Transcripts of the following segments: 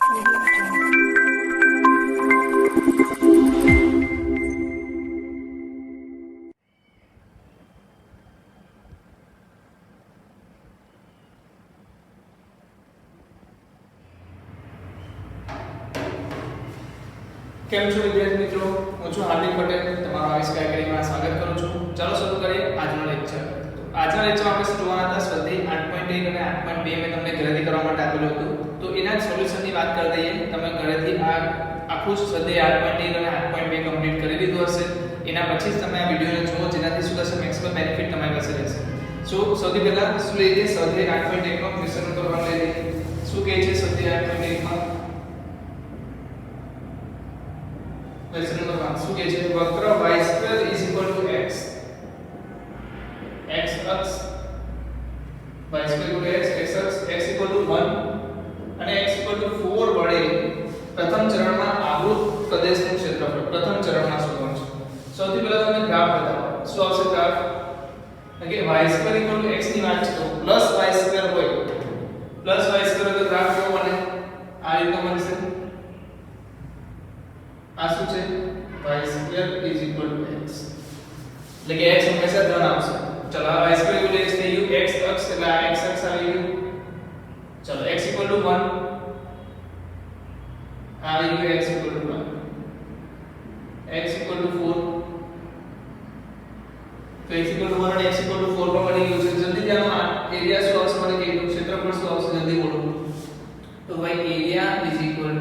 કેમ છો વિદ્યાર્થી મિત્રો, હું છું હાર્દિક પટેલ, તમારું આવીશ એકેડમીમાં સ્વાગત કરું છું. ચાલો શરૂ કરીએ આજનો લેક્ચર. તો આજના લેક્ચરમાં આપણે શું જોવાના હતા? સ્વાધ્યાય 8.1 અને 8.2 મેં તમને ઘરેથી કરવા માટે આપેલું હતું. તો એના સોલ્યુશનની વાત કરી દઈએ. તમે ઘરેથી આ આખું સ્વાધ્યાય 8.1 અને 8.2 કમ્પ્લીટ કરી દીધું હશે. એના પછી જ તમે આ વિડિયોને જુઓ, જેનાથી શું થશે? મેક્સિમમ બેનિફિટ તમારી પાસે રહેશે. સો સૌથી પહેલા શું લઈએ? સ્વાધ્યાય 8.1 નો ક્વેશ્ચન નંબર 1 લઈ લઈએ. શું કહે છે સ્વાધ્યાય 8.1 માં? क्वेश्चन नंबर 1 શું કહે છે? વક્ર y² x x અક્ષ y² x અક્ષ x 1 અને x 4 વડે પ્રથમ ચરણમાં આવૃત પ્રદેશનું ક્ષેત્રફળ પ્રથમ ચરણમાં શોધવાનું છે. સૌથી પહેલા તમે ગ્રાફ બતાવો. શું આવશે ગ્રાફ? કે y² x ની વાત છે તો y² હોય y² તો ગ્રાફ કેવો બને? આ રીતનો બનશે. આ શું છે? y² x એટલે કે x હંમેશા ધન આવશે. ચલો આ y² x થઈ ગયું. x અક્ષ એટલે આ x અક્ષ આવી ગયું. ચલો x 1 આવી ગયું. x 1 x 4 તો x 1 અને x 4 પણ બની ગયું છે. જલ્દી જાણો આ એરિયા શું આવશે? મને કેટલું ક્ષેત્રફળ શું આવશે? જલ્દી બોલો. તો ભાઈ એરિયા સંકલન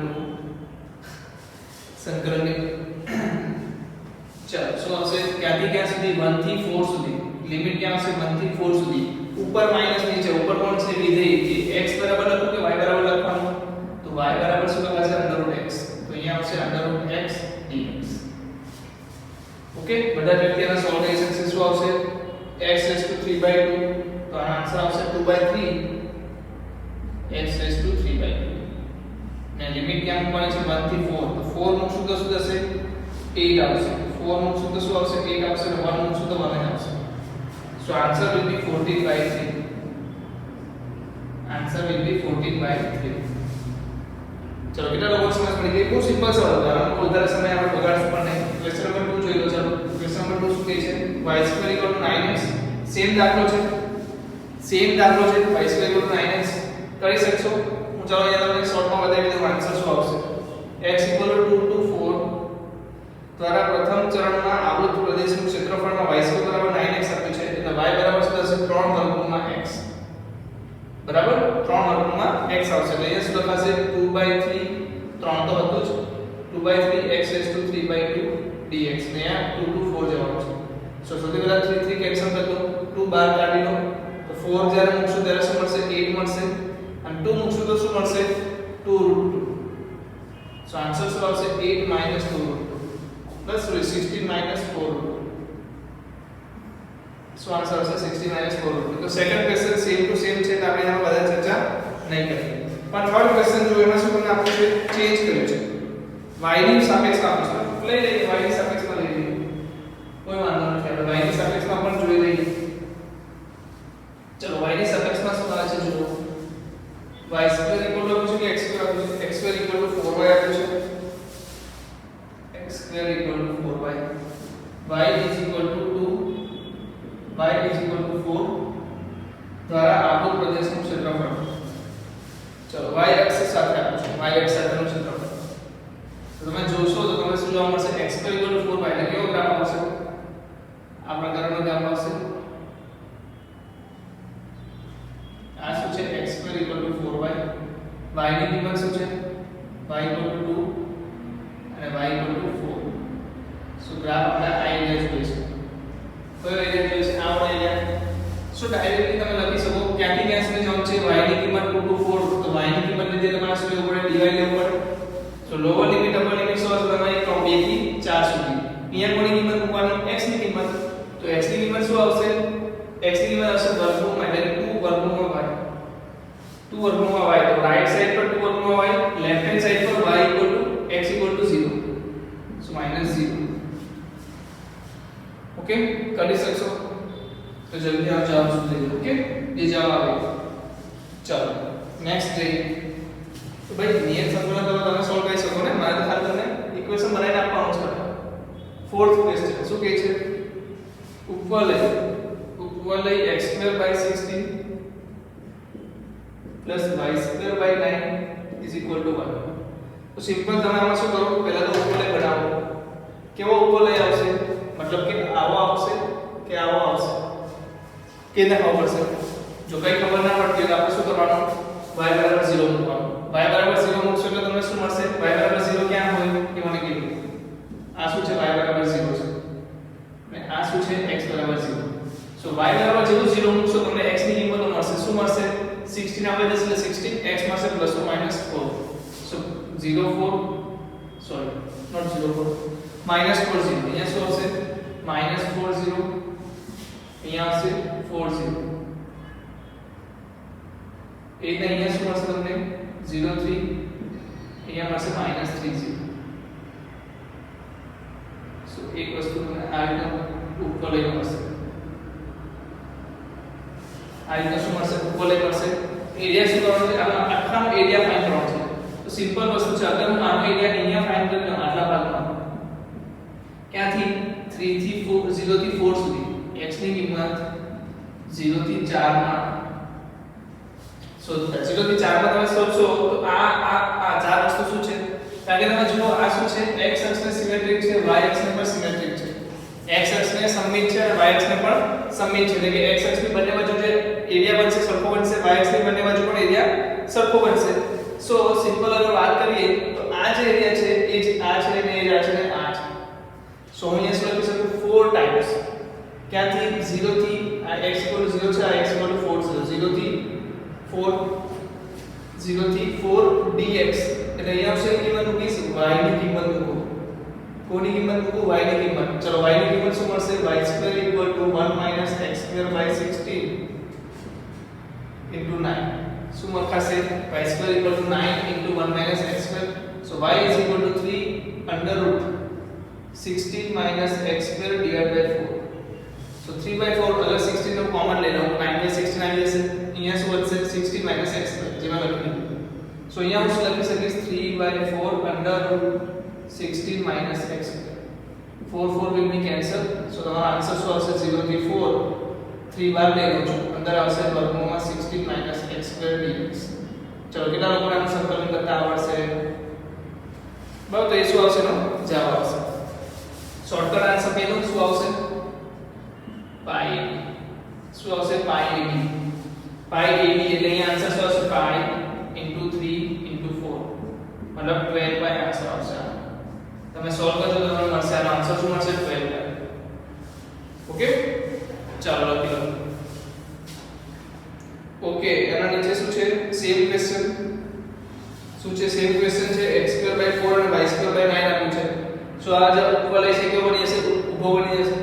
ચાલો શું આવશે? ક્યાંથી ક્યાં સુધી? 1 થી 4 સુધી. લિમિટ ક્યાં આવશે? 1 થી 4 સુધી. ઉપર માઈનસ નીચે. ઉપર કોણ છે? વિધેય. x બરાબર લખો કે y બરાબર લખવાનું? તો y બરાબર શું લખાશે? √x. તો અહીંયા આવશે √x dx. ઓકે, બધા વ્યક્તિના સોલ્યુશન છે. શું આવશે? x 3/2 તો આનો આન્સર આવશે 2/3 x 3/2 ને લિમિટ ક્યાં મૂકવાની છે? 1 થી 4. તો 4 મૂકશું તો શું થશે? 8 આવશે. 4 મૂકશું તો શું આવશે? 8 આવશે. અને 1 મૂકશું તો 1 જ આવશે. So answer will be 14/3. Answer will be 14/3. ચલો કેટલા લોકો સમજ પડી ગઈ? બહુ સિમ્પલ સવાલ છે. આનો વધારે સમય આપણે બગાડશું પણ નહીં. ક્વેશ્ચન નંબર 2 જોઈ લો. ચલો ક્વેશ્ચન નંબર 2 શું કહે છે? y² 9x. સેમ દાખલો છે. y² 9x કરી શકશો. હું ચાલો અહીંયા તમને શોર્ટમાં બતાવી દઉં આન્સર શું આવશે. x 2 to 4 દ્વારા પ્રથમ ચરણમાં આવૃત પ્રદેશનું ક્ષેત્રફળમાં y² 9x આપ્યું છે. એટલે y બરાબર શું થશે? 3 વર્ગમૂળમાં x. બરાબર 3 વર્ગમૂળમાં x આવશે. એટલે અહીંયા શું લખાશે? 2/3 3 તો હતું જ 2/3 x 3/2 dx ને આ 2 to 4 જવાનું છે. સો સૌથી પહેલા 3 કેન્સલ કરી દો. 2 બહાર કાઢી લો તો 4 જ્યારે મૂકશો ત્યારે શું મળશે? 8 મળશે. અને 2 મૂકશું તો શું મળશે? 2√2. સો આન્સર શું આવશે? 8 - 2√2 પ્લસ 16 - 4√2. સો આન્સર આવશે 16 - 4√2. તો second question same to same છે એટલે આપણે એમાં વધારે ચર્ચા નહીં કરીએ. પણ થર્ડ ક્વેશ્ચન જો એમાં શું તમને આપણે ચેન્જ કર્યું છે. y ની સાપેક્ષમાં આપ્યું છે. લઈ લઈએ y ની સાપેક્ષમાં લઈ લઈએ. કોઈ વાંધો નથી. આપણે y ની સાપેક્ષમાં પણ જોઈ લઈએ. ચલો y ની સાપેક્ષમાં શું આવે છે જુઓ. y² આપ્યું છે કે x² આપ્યું છે? x² 4y આપ્યું છે. x² 4y. y 2 y 4 દ્વારા આવૃત પ્રદેશનું ક્ષેત્રફળ. ચલો y અક્ષ સાથે આપ્યું છે. y અક્ષ સાથેનું ક્ષેત્રફળ. તો તમે જોશો તો તમને શું જોવા મળશે? x² 4y એટલે કેવો ગ્રાફ આવશે? આ પ્રકારનો ગ્રાફ આવશે. આ શું છે? x² 4y. y ની કિંમત શું છે? y 2 અને y 4. સો ગ્રાફ આપણે આ એરિયા જોઈશું. કયો એરિયા જોઈશે? આ વાળો એરિયા. સો ડાયરેક્ટલી તમે લખી શકો ક્યાંથી ક્યાં સુધી જવાનું છે? y ની કિંમત 2 to 4. તો y ની કિંમત લીધે તમારે શું લેવું પડે? dy લેવું પડે. તો લોઅર લિમિટ અપર લિમિટ શું હશે તમારી? 2 થી 4 સુધી. અહીંયા કોની કિંમત મૂકવાની? x ની કિંમત. તો x ની કિંમત શું આવશે? x ની કિંમત આવશે વર્ગમૂળમાં એટલે 2 વર્ગમૂળમાં y. 2 વર્ગમૂળમાં y. તો રાઈટ સાઈડ પર 2 વર્ગમૂળમાં y, લેફ્ટ હેન્ડ સાઈડ પર y x 0. સો -0. ઓકે, કરી શકશો તો જલ્દી આ જવાબ શોધી લો. ઓકે, એ જવાબ આવે. ચલો નેક્સ્ટ જોઈએ. તો तो भाई नियत संतुलन તમે સોલ્વ કરી શકો ને મારે તો ખાલી તમને ઇક્વેશન બનાવીને આપવાનું છે फोर्थ क्वेश्चन શું કહે છે ઉપર લઈ x2/16 plus y2/9 is equal to 1 तो सिंपल તમે આમાં શું કરો પહેલા તો ઉપર લઈ બનાવો કેવો ઉપર લઈ આવશે मतलब કે આવો આવશે કે આવો આવશે કેને ખબર પડશે જો કઈ ખબર ના પડતી તો આપણે શું કરવાનું y બરાબર 0 મૂકવાનું y બરાબર 0 મૂકશો એટલે તમને શું મળશે y બરાબર 0 ક્યાં હોય એ મને કીધું આ શું છે y બરાબર 0 છે અને આ શું છે x બરાબર 0 સો y બરાબર 0 મૂકશો તમને x ની કિંમત મળશે શું મળશે 16 આવે છે એટલે 16 x મળશે plus or minus 4 so 0 4 sorry not 0 4 minus 4 0 અહીંયા શું આવશે માઈનસ 4 0 અહીંયા આવશે 4 0 એટલે અહીંયા શું મળશે તમને 0 3 અહીંયા મળશે માઈનસ 3 0 સો એક વસ્તુ તમને આ રીતે ઉપર લઈ મળશે આ રીતે શું મળશે ઉપર લઈ મળશે એરિયા શું કરવાનો છે આમાં આખાનો એરિયા ફાઇન્ડ કરવાનો છે તો સિમ્પલ વસ્તુ છે અગર હું આનો એરિયા અહીંયા ફાઇન્ડ કરી લઉં આટલા ભાગમાં ક્યાંથી 3 થી 4 0 થી 4 સુધી x ની કિંમત 0 થી 4 માં સો 0 થી 4 માં તમે શોધશો તો આ ચાર વસ્તુ શું છે કારણ કે તમે જુઓ આ શું છે x અક્ષને સિમેટ્રિક છે y અક્ષને પણ સિમેટ્રિક છે x અક્ષને સમમિત છે અને y અક્ષને પણ સમમિત છે એટલે કે x અક્ષની બંને બાજુ જે એરિયા બનશે સરખો બનશે y અક્ષની બંને બાજુ પણ એરિયા સરખો બનશે સો સિમ્પલ અગર વાત કરીએ તો આ જે એરિયા છે એ જ આ છે અને એ છે ને આ છે સો હું અહીંયા શું લખી શકું 4 ટાઈમ્સ ક્યાંથી 0 થી આ x 0 છે આ x 4 છે 0 થી 4 dx એટલે અહીંયા આવશે કિંમત મૂકીશું y ની કિંમત મૂકો કોની કિંમત મૂકો y ની કિંમત ચલો y ની કિંમત શું મળશે y2 1 - x2/16 into 9 શું લખાશે y2 9 * 1 - x2 so y is equal to 3 under root 16 minus x2 divided by 4 so 3/4 अगर 16 નો કોમન લઈ લો 9/16 આવી જશે અહીંયા શું વધશે 16 minus x2 જેમાં લખી so અહીંયા હું શું લખી શકીશ 3/4 under root 16 minus x2 4 4 will be cancelled so તમારો આન્સર શું આવશે 0 થી 4 3 બાર લઈ લો છો અંદર આવશે વર્ગમૂળમાં 16 minus x2 dx ચલો કેટલા લોકોને આનું સંકલન કરતા આવડશે બરાબર તો એ શું આવશે નો જવાબ આવશે શોર્ટકટ આન્સર પહેલું શું આવશે પાઈ શું આવશે પાઈ ab એટલે અહીંયા આન્સર શું આવશે પાઈ into 3 into 4 मतलब 12 बाय आंसर આવશે તમે સોલ્વ કરજો તો તમને મળશે આનો આન્સર શું મળશે 12 બાય ઓકે ચાલો લખી લો ઓકે એના નીચે શું છે સેમ ક્વેશ્ચન શું છે સેમ ક્વેશ્ચન છે x2/4 અને y2/9 આપ્યું છે સો આ જે ઉપર લઈ છે કેવો બની જશે ઊભો બની જશે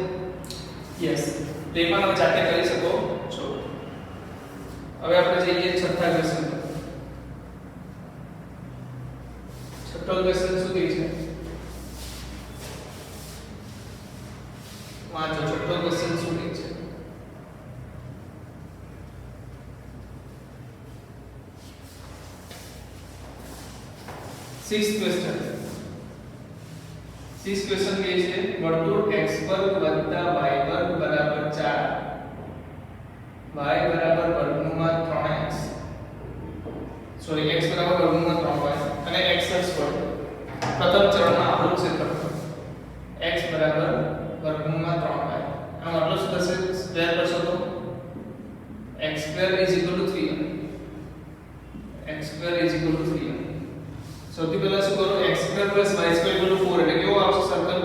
યસ તો એ પણ તમે જાતે કરી શકો છો હવે આપણે જઈએ છઠ્ઠા ક્વેશ્ચન છઠ્ઠો ક્વેશ્ચન શું કહે છે વાંચો છઠ્ઠો ક્વેશ્ચન શું કહે છે સિક્સ્થ ક્વેશ્ચન કહે છે વર્તુળ x વર્ગ વત્તા y વર્ગ બરાબર 4 y બરાબર વર્ગમૂળમાં 3x સોરી x બરાબર વર્ગમૂળમાં 3y અને x અક્ષ પર પ્રથમ ચરણમાં આપણું ક્ષેત્રફળ x બરાબર વર્ગમૂળમાં 3y આનો મતલબ શું થશે સ્ક્વેર કરશો તો x2 = 3 x2 = 3 સૌથી પહેલા શું કરો x2 + y2 = 4 એટલે કેવો આવશે સર્કલ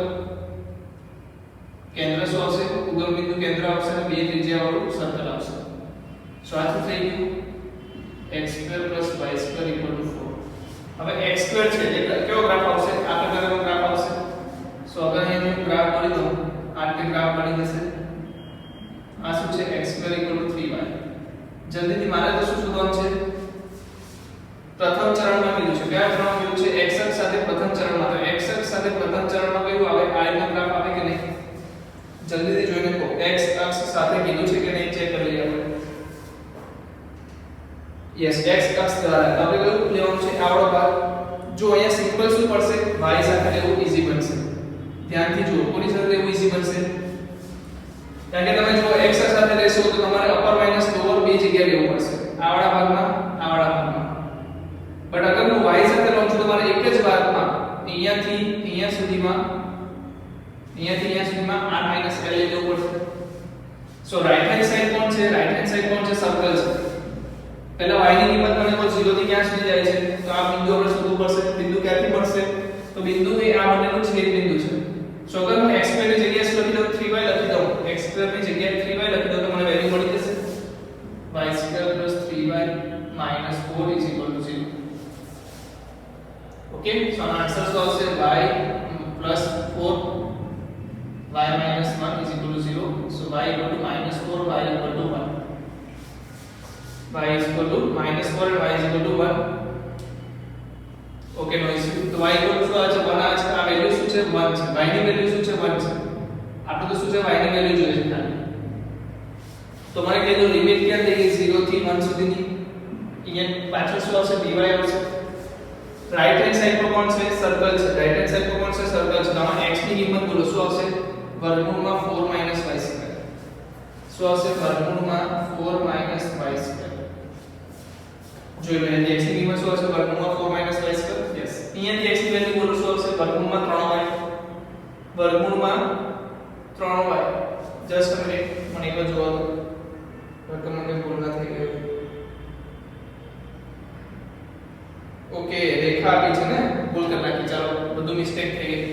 કેન્દ્ર શું આવશે ઉગમ બિંદુ કેન્દ્ર આવશે અને બે ત્રિજ્યા વાળું સર્કલ આવશે સો આ શું થઈ ગયું x2 + y2 = 4 હવે x2 છે એટલે કેવો ગ્રાફ આવશે આ પ્રકારનો ગ્રાફ આવશે સો અગર અહીં હું ગ્રાફ દોરી દઉં આ રીતે ગ્રાફ બની જશે આ શું છે x2 = 3y જલ્દીથી મારે તો શું શોધવાનું છે પ્રથમ ચરણમાં કીધું છે કયા ચરણમાં કીધું છે x અક્ષ સાથે પ્રથમ ચરણમાં તો x અક્ષ સાથે પ્રથમ ચરણમાં કયું આવે આ રીતનો ગ્રાફ આવે કે નહીં જલ્દીથી જોઈને કહો x અક્ષ સાથે કીધું છે કે નહીં ચેક કરી લઈએ આપણે યસ x અક્ષ દ્વારા આપણે કયું લેવાનું છે આવડો ભાગ જો અહીંયા સિમ્પલ શું પડશે y સાથે લેવું ઈઝી બનશે ધ્યાનથી જુઓ કોની સાથે લેવું ઈઝી બનશે કારણ કે તમે જો x સાથે લેશો તો તમારે અપર માઈનસ લોઅર બે જગ્યાએ લેવું પડશે આવડા ભાગમાં બટ અગર હું y સાથે લઉં છું તો મારે એક જ ભાગમાં અહીંયાથી અહીંયા સુધીમાં r l લેવું પડશે સો રાઈટ હેન્ડ સાઈડ કોણ છે સર્કલ છે પહેલા y ની કિંમત મને બોલ 0 થી ક્યાં સુધી જાય છે તો આ બિંદુ આપણે શોધવું પડશે બિંદુ ક્યાંથી મળશે તો બિંદુ એ આ બંનેનું છેદ બિંદુ છે સો અગર હું x2 ની જગ્યાએ શું લખી દઉં 3y લખી દઉં x2 ની જગ્યાએ 3y લખી દઉં તો મને વેલ્યુ મળી જશે y2 3y 4 0 okay so answer શું આવશે y 4 y 1 0 so y 4 y 1 y is equal to -4 and y 1 okay no issue તો y શું આવે છે 1 આવે છે આ વેલ્યુ શું છે 1 છે y ની વેલ્યુ શું છે 1 છે આપણે તો શું છે y ની વેલ્યુ જોઈએ છે ખાલી તો મને કહી દો લિમિટ ક્યાં થઈ ગઈ 0 થી 1 સુધીની અહીંયા પાછળ શું આવશે dy આવશે રાઈટ હેન્ડ સાઈડ પર કોણ છે સર્કલ છે રાઈટ હેન્ડ સાઈડ પર કોણ છે સર્કલ છે તો આમાં x ની કિંમત બોલો શું આવશે વર્ગમૂળમાં 4 y2 શું આવશે વર્ગમૂળમાં 4 y2 જોઈ લો અહીં x ની કિંમત શું આવશે વર્ગમૂળમાં 4 y2 યસ અહીંયાથી x ની વેલ્યુ બોલો શું આવશે વર્ગમૂળમાં 3y જસ્ટ અ મિનિટ મને એકવાર જોવા દો વર્ગમૂળ में ભૂલ ના થઈ ગઈ ઓકે રેખા આપી છે ને ભૂલ કરી નાખી ચાલો બધું મિસ્ટેક થઈ ગઈ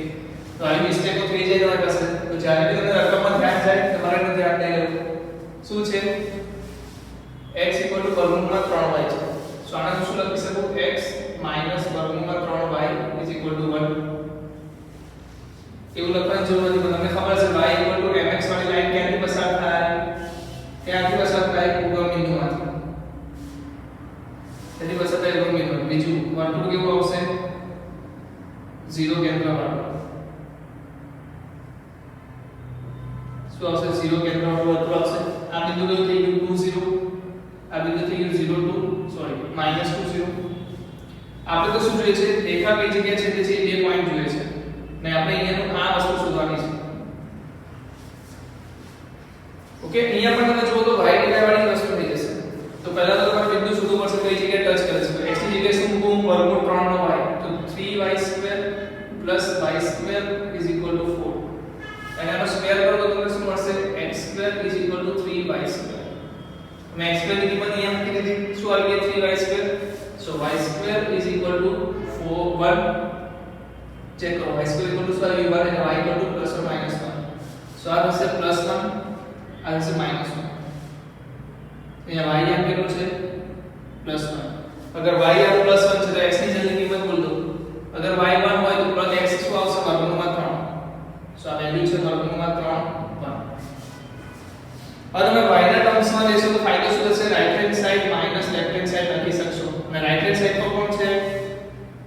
તો આવી મિસ્ટેકો થઈ જાય તમારી પાસે તો જ્યારે બી તમને રકમમાં ધ્યાન જાય તમારે એનું ધ્યાન નહીં લેવું શું છે x વર્ગમૂળમાં 3y છે સો આને શું લખી શકું x વર્ગમૂળમાં 3y 1 એવું લખવાની જરૂર નથી તમને ખબર છે y mx વાળી લાઈન ક્યાંથી પસાર થાય ઉગમ બિંદુમાંથી તેથી પસાર થાય ઉગમ બિંદુ બીજું વર્તુળ કેવું આવશે 0 કેન્દ્ર વાળું શું આવશે 0 કેન્દ્ર વાળું વર્તુળ આવશે આ બિંદુ કેવું થઈ ગયું 2 0 આ બિંદુ થઈ ગયું 0 2 સોરી -2 0 આપણે તો શું જોઈએ છે રેખા કઈ જગ્યાએ છે તે છે બે પોઈન્ટ જોઈએ છે ને આપણે અહીંયાનું આ વસ્તુ શોધવાની છે ઓકે અહીંયા પણ તમે જુઓ તો y ની વાળી વસ્તુ થઈ જશે તો પહેલા તો તમારે બિંદુ શોધવું પડશે કઈ જગ્યાએ ટચ કરે છે તો x ની જગ્યાએ શું મૂકું વર્ગમૂળ 3 નો y તો 3y2 y2 4 અને આનો સ્ક્વેર કરો તો તમને શું મળશે x2 3y2 મેં x2 ની કિંમત અહીંયા મૂકી દીધી શું આવી ગઈ 3y2 so y2 4 1 ચેક કરો y2 શું આવી ગયું અને y +1 so આ હશે +1 આ હશે -1 અહીંયા y આમ કેટલું છે +1 અગર y આ +1 છે તો x ની જલ્દી કિંમત બોલ દો અગર y 1 હોય તો +x શું આવશે વર્ગમૂળમાં 3 so આ વેલ્યુ છે વર્ગમૂળમાં 3 1 હવે તમે y ના ટર્મ્સમાં લેશો તો ફાયદો શું થશે right hand side minus left hand side લખી શકશો અને રાઈટ હેન્ડ સાઈડ પર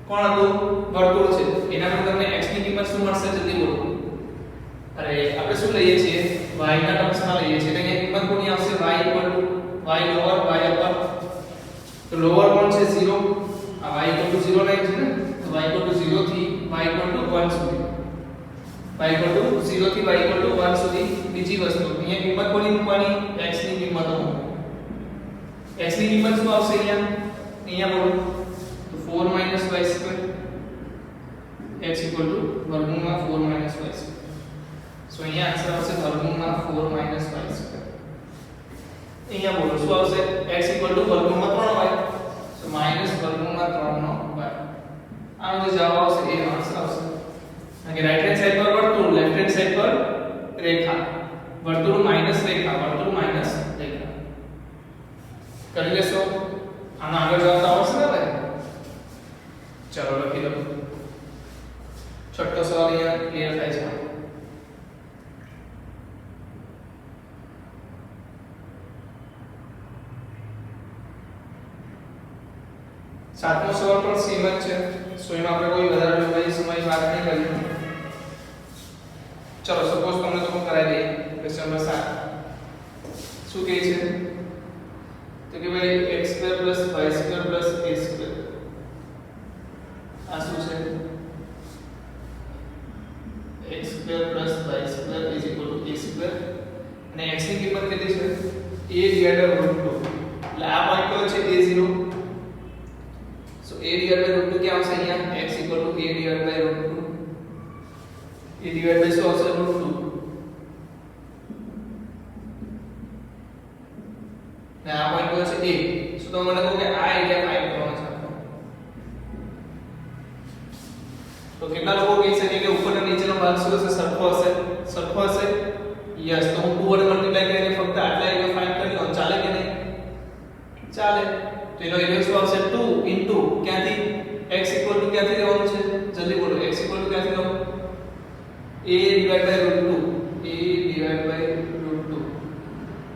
કોણ હતું વર્તુળ છે એના પર તમને x ની કિંમત શું મળશે જલ્દી બોલો અરે આપણે શું લઈએ છીએ y ના ટર્મ્સમાં લઈએ છીએ એટલે કિંમત કોની આવશે y લોઅર y અપર તો લોઅર કોણ છે 0 આ y 0 લાઈન છે ને તો y 0 થી y 1 સુધી y 0 થી y 1 સુધી બીજી વસ્તુ અહીંયા કિંમત કોની મૂકવાની x ની કિંમત x ની કિંમત શું આવશે અહીંયા બોલો તો 4 y2 x વર્ગમૂળમાં 4 y2 સો અહીંયા આન્સર આવશે વર્ગમૂળમાં 4 y2 અહીંયા બોલો શું આવશે x વર્ગમૂળમાં 3y સો માઈનસ વર્ગમૂળમાં 3 નો y આનો જે જવાબ આવશે એ આન્સર આવશે કારણ કે રાઈટ હેન્ડ સાઈડ પર વર્તુળ લેફ્ટ હેન્ડ સાઈડ પર રેખા વર્તુળ માઈનસ રેખા કરી લેશો આનો આગળ જવાબ આવશે ને ભાઈ ચાલો લખી દો છઠ્ઠો સવાલ અહીંયા ક્લિયર થાય છે સાતમો સવાલ પણ સેમ જ છે સો એમાં આપણે કોઈ વધારે લંબાઈ સમય વાત નહીં કરી ચલો સપોઝ તમને તો કરાવી દઈએ ક્વેશ્ચન નંબર 7 શું કહે છે तो कि भाई x² + y² + a² આ શું છે x² + y² = a² અને x ની કિંમત કેટલી છે a/√2 એટલે આ પોઈન્ટ કયો છે a0 સો a/√2 क्या આવશે અહીંયા x = a/√2 a divided by શું આવશે √2 ને આ પોઈન્ટ કયો છે a સો તો મને કહો કે આ એરિયા ફાઇન્ડ કરવાનો છે તો કેટલા લોકો કહી શકે કે ઉપર અને નીચેનો ભાગ શું હશે સરખો હશે યસ તો હું 2 વડે મલ્ટીપ્લાય કરીને ફક્ત આટલા એરિયા ફાઇન્ડ કરી લઉં ચાલે કે નહીં ચાલે તો એનો એરિયા શું આવશે 2 ઇન્ટુ ક્યાંથી x = ક્યાંથી લેવાનું છે જલ્દી બોલો x = ક્યાંથી લઉં a/√2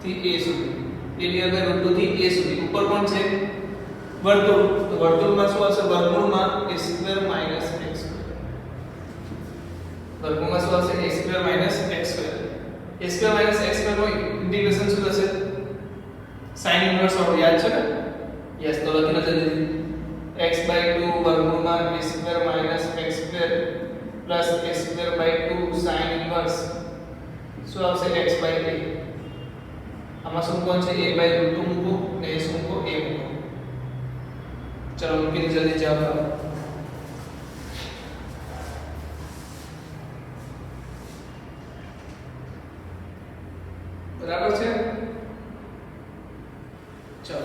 થી a સુધી a/√2 થી a સુધી ઉપર કોણ છે વર્તુળ તો વર્તુળમાં શું આવશે વર્ગમૂળમાં a² - x². વર્ગમૂળમાં શું આવશે a² - x². a² - x² નું ઇન્ટિગ્રેશન શું થશે sin ઇન્વર્સ વાળું યાદ છે ને યસ તો લખી લો જલ્દી x/2 વર્ગમૂળમાં a² - x² + a²/2 sin inverse શું આવશે x/a આમાં શું કોણ છે a/√2 મૂકો ને એ શું મૂકો a મૂકો ચલો મૂકીને જલ્દી જવાબ આપો બરાબર છે ચલો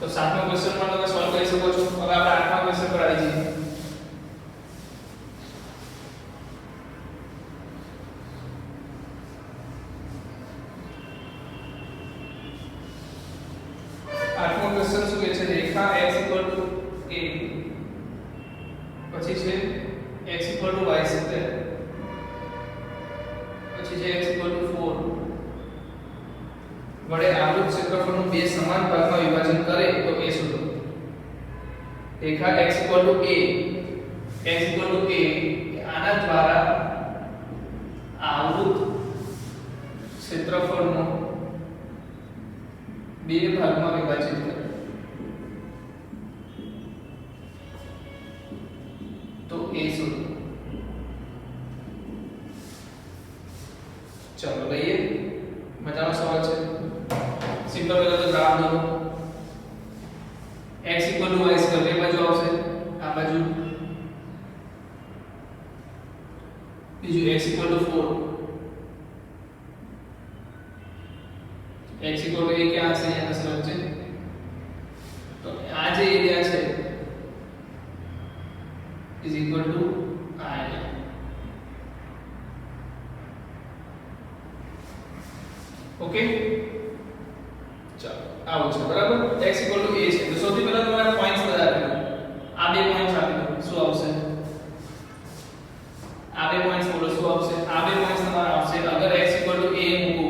તો 7મો ક્વેશ્ચન પણ તમે સોલ્વ કરી શકો છો હવે આપણે 8મા ક્વેશ્ચન પર આવી જઈએ ક્વેશ્ચન શું કહે છે રેખા x = a પછી છે x = y² પછી છે x = 4 વડે આવૃત ક્ષેત્રફળનું બે સમાન ભાગમાં વિભાજન કરે તો a શોધો રેખા x = a આના દ્વારા આવૃત ક્ષેત્રફળનું બે ભાગમાં વિભાજિત કરે तो a शोधो चलो लઈએ મજાનો સવાલ છે સિમ્પલ પહેલા તો ગ્રાફ દોરો x = y² બે બાજુ આવશે આ બાજુ બીજું x = 4 x = a ક્યાં હશે અહીંયા હશે વચ્ચે તો આ જે એરિયા છે is equal to I. Okay? ચાલો આવું છે બરાબર x = a છે તો સૌથી પહેલા તમારે પોઈન્ટ્સ બધા આપી આ બે પોઈન્ટ્સ આપી દો શું આવશે આ બે પોઈન્ટ્સ બોલો શું આવશે આ બે પોઈન્ટ્સ તમારે આવશે અગર x = a મૂકો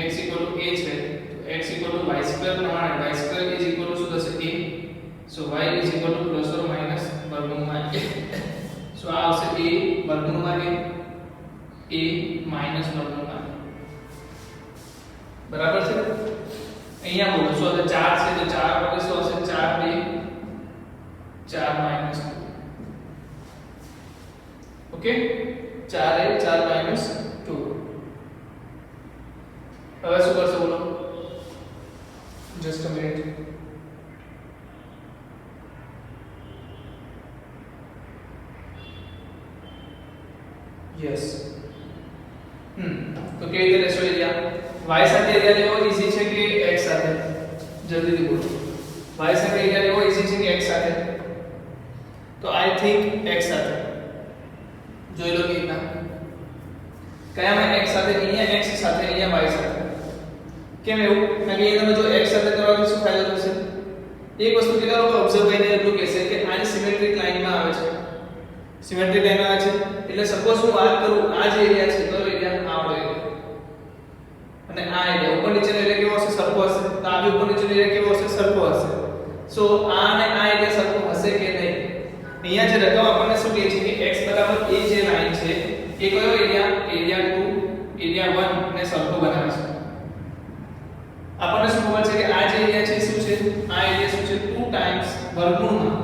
x = a છે તો x = y² પ્રમાણે y² શું થશે a so y = ± વર્ગમૂળમાં a સો આ આવશે a વર્ગમૂળમાં a માઈનસ વર્ગમૂળમાં બરાબર છે અહીંયા બોલો શું હશે 4 છે તો 4 વડે શું હશે 4 માઈનસ 2 ઓકે 4 માઈનસ 2 હવે શું કરશે બોલો જસ્ટ અ મિનિટ यस तो કેવી રીતે લેશો એરિયા y સાથે એરિયા લેવો ઈઝી છે કે x સાથે જલ્દીથી બોલો y સાથે એરિયા લેવો ઈઝી છે કે x સાથે તો આઈ થિંક x સાથે જોઈ લો કેટલા કયામાં x સાથે અહીંયા x સાથે અહીંયા y સાથે કેમ એવું કારણ કે તમે જો x સાથે કરવાથી શું ફાયદો થશે એક વસ્તુ કેટલા લોકો ઓબ્ઝર્વ કરીને એટલું કહેશે કે આની સિમેટ્રિક લાઈનમાં આવે છે સિમેટ્રિક લાઈન આવે છે એટલે સપોઝ હું વાત કરું આ જે એરિયા છે તો એરિયા આવડો એરિયા અને આ એરિયા ઉપર નીચેનો એરિયા કેવો હશે સરખો હશે તો આ બી ઉપર નીચેનો એરિયા કેવો હશે સરખો હશે સો આ અને આ એરિયા સરખો હશે કે નહીં અહીંયા જે રકમ આપણને શું કહે છે કે x બરાબર a જે લાઈન છે એ કયો એરિયા એરિયા 2 એરિયા 1 ને સરખો બનાવે છે આપણને શું ખબર છે કે આ જે એરિયા છે શું છે આ એરિયા શું છે 2 ટાઈમ્સ વર્ગમૂળમાં